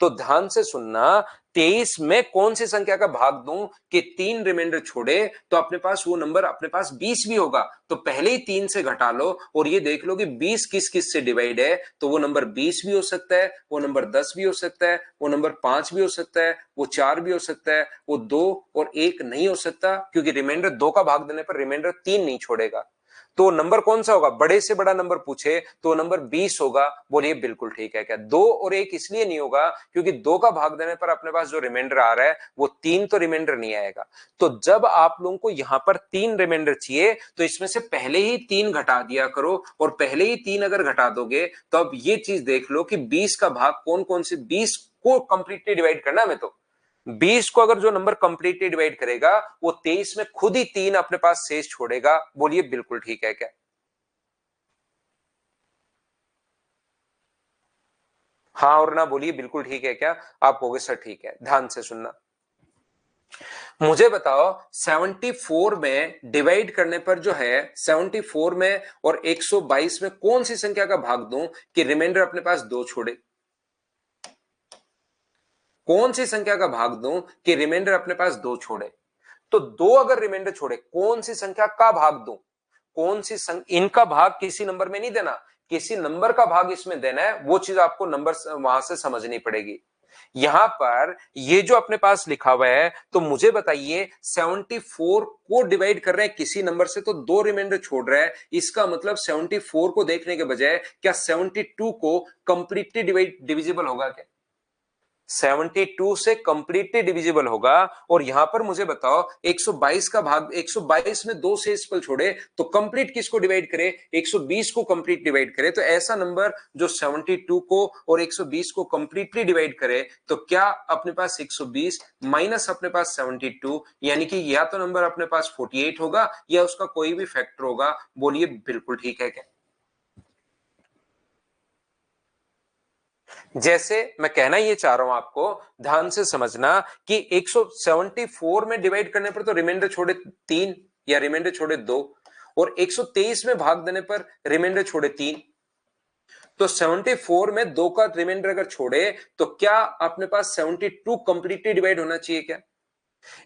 तो ध्यान से सुनना, 23 में कौन सी संख्या का भाग दूं कि 3 रिमाइंडर छोड़े तो अपने पास वो नंबर अपने पास 20 भी होगा। तो पहले ही 3 से घटा लो और ये देख लो कि 20 किस किस से डिवाइड है। तो वो नंबर 20 भी हो सकता है, वो नंबर 10 भी हो सकता है, वो नंबर 5 भी हो सकता है, वो 4 भी हो सकता है, वो 2 और 1 नहीं हो सकता, क्योंकि रिमाइंडर 2 का भाग देने पर रिमाइंडर 3 नहीं छोड़ेगा। तो नंबर कौन सा होगा? बड़े से बड़ा नंबर पूछे तो नंबर 20 होगा। बोलिए बिल्कुल ठीक है क्या? 2 और 1 इसलिए नहीं होगा क्योंकि 2 का भाग देने पर अपने पास जो रिमाइंडर आ रहा है वो 3 तो रिमाइंडर नहीं आएगा। तो जब आप लोगों को यहां पर 3 रिमाइंडर चाहिए तो इसमें से पहले ही 3 घटा दिया करो, और पहले ही 3 अगर घटा दोगे तो अब ये चीज देख लो कि 20 का भाग कौन कौन से, 20 को कंप्लीटली डिवाइड करना है। तो 20 को अगर जो नंबर कंप्लीटली डिवाइड करेगा वो 23 में खुद ही 3 अपने पास शेष छोड़ेगा। बोलिए बिल्कुल ठीक है क्या? हाँ और ना बोलिए बिल्कुल ठीक है क्या? आप कहोगे सर ठीक है। ध्यान से सुनना, मुझे बताओ 74 में डिवाइड करने पर जो है 74 में और 122 में कौन सी संख्या का भाग दूं कि रिमाइंडर अपने पास 2 छोड़े? कौन सी संख्या का भाग दूं कि रिमाइंडर अपने पास 2 छोड़े? तो 2 अगर रिमाइंडर छोड़े, कौन सी संख्या का भाग दूं? कौन सी इनका भाग किसी नंबर में नहीं देना, किसी नंबर का भाग इसमें देना है। वो चीज आपको नंबर वहां से समझनी पड़ेगी। यहां पर ये जो अपने पास लिखा हुआ है, तो मुझे बताइए 74 को डिवाइड कर रहे हैं किसी नंबर से तो 2 रिमाइंडर छोड़ रहा है। इसका मतलब 74 को देखने के बजाय क्या 72 को कंप्लीटली डिविजिबल होगा क्या? 72 से कंप्लीटली डिविजिबल होगा। और यहां पर मुझे बताओ 122 का भाग, 122 में 2 से पल छोड़े तो कंप्लीट किसको डिवाइड करे? 120 को कंप्लीट डिवाइड करे। तो ऐसा नंबर जो 72 को और 120 को कंप्लीटली डिवाइड करे, तो क्या अपने पास 120 माइनस अपने पास 72, यानी कि या तो नंबर अपने पास 48 होगा या उसका कोई भी फैक्टर होगा। बोलिए बिल्कुल ठीक है क्या? जैसे मैं कहना ये चाह रहा हूं आपको, ध्यान से समझना कि 174 में डिवाइड करने पर तो रिमाइंडर छोड़े 3 या रिमाइंडर छोड़े 2, और 123 में भाग देने पर रिमाइंडर छोड़े 3। तो 74 में 2 का रिमाइंडर अगर छोड़े तो क्या अपने पास 72 कंप्लीटली डिवाइड होना चाहिए क्या?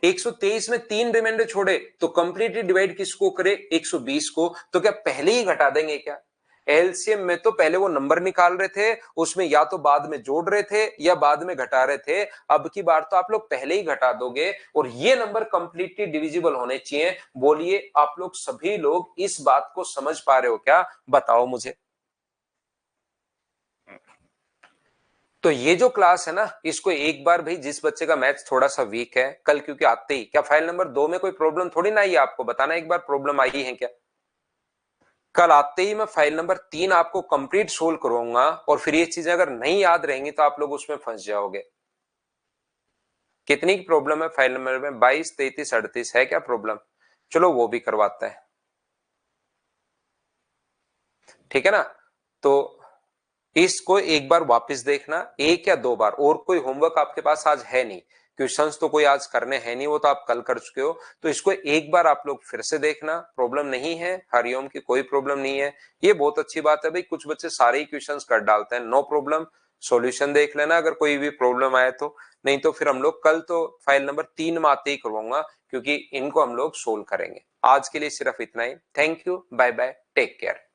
123 में 3 रिमाइंडर छोड़े तो कंप्लीटली डिवाइड किसको करे? 120 को। तो क्या पहले ही घटा देंगे क्या? एलसीएम में तो पहले वो नंबर निकाल रहे थे, उसमें या तो बाद में जोड़ रहे थे या बाद में घटा रहे थे। अब की बार तो आप लोग पहले ही घटा दोगे और ये नंबर कंप्लीटली डिविजिबल होने चाहिए। बोलिए आप लोग सभी लोग इस बात को समझ पा रहे हो क्या? बताओ मुझे। तो ये जो क्लास है ना, इसको एक बार भाई, जिस बच्चे का मैथ्स थोड़ा सा वीक है, कल क्योंकि आते ही, क्या फाइल नंबर 2 में कोई प्रॉब्लम थोड़ी ना आई है, आपको बताना एक बार प्रॉब्लम आई है क्या? कल आते ही मैं फाइल नंबर 3 आपको कंप्लीट सोल्व करूंगा, और फिर ये चीजें अगर नहीं याद रहेंगी तो आप लोग उसमें फंस जाओगे। कितनी की प्रॉब्लम है फाइल नंबर में? 22, 33, 38 है क्या प्रॉब्लम? चलो वो भी करवाते हैं, ठीक है ना? तो इसको एक बार वापस देखना, एक या 2 बार। और कोई होमवर्क आपके पास आज है नहीं, क्वेश्चंस तो कोई आज करने हैं नहीं, वो तो आप कल कर चुके हो। तो इसको एक बार आप लोग फिर से देखना। प्रॉब्लम नहीं है, हरिओम की कोई प्रॉब्लम नहीं है। ये बहुत अच्छी बात है भाई, कुछ बच्चे सारे ही क्वेश्चंस कर डालते हैं, नो प्रॉब्लम। सॉल्यूशन देख लेना अगर कोई भी प्रॉब्लम आए तो। नहीं तो फिर हम लोग कल तो फाइल नंबर 3 में आते ही करवाऊंगा, क्योंकि इनको हम लोग सोल्व करेंगे। आज के लिए सिर्फ इतना ही। Thank you, bye bye, take care.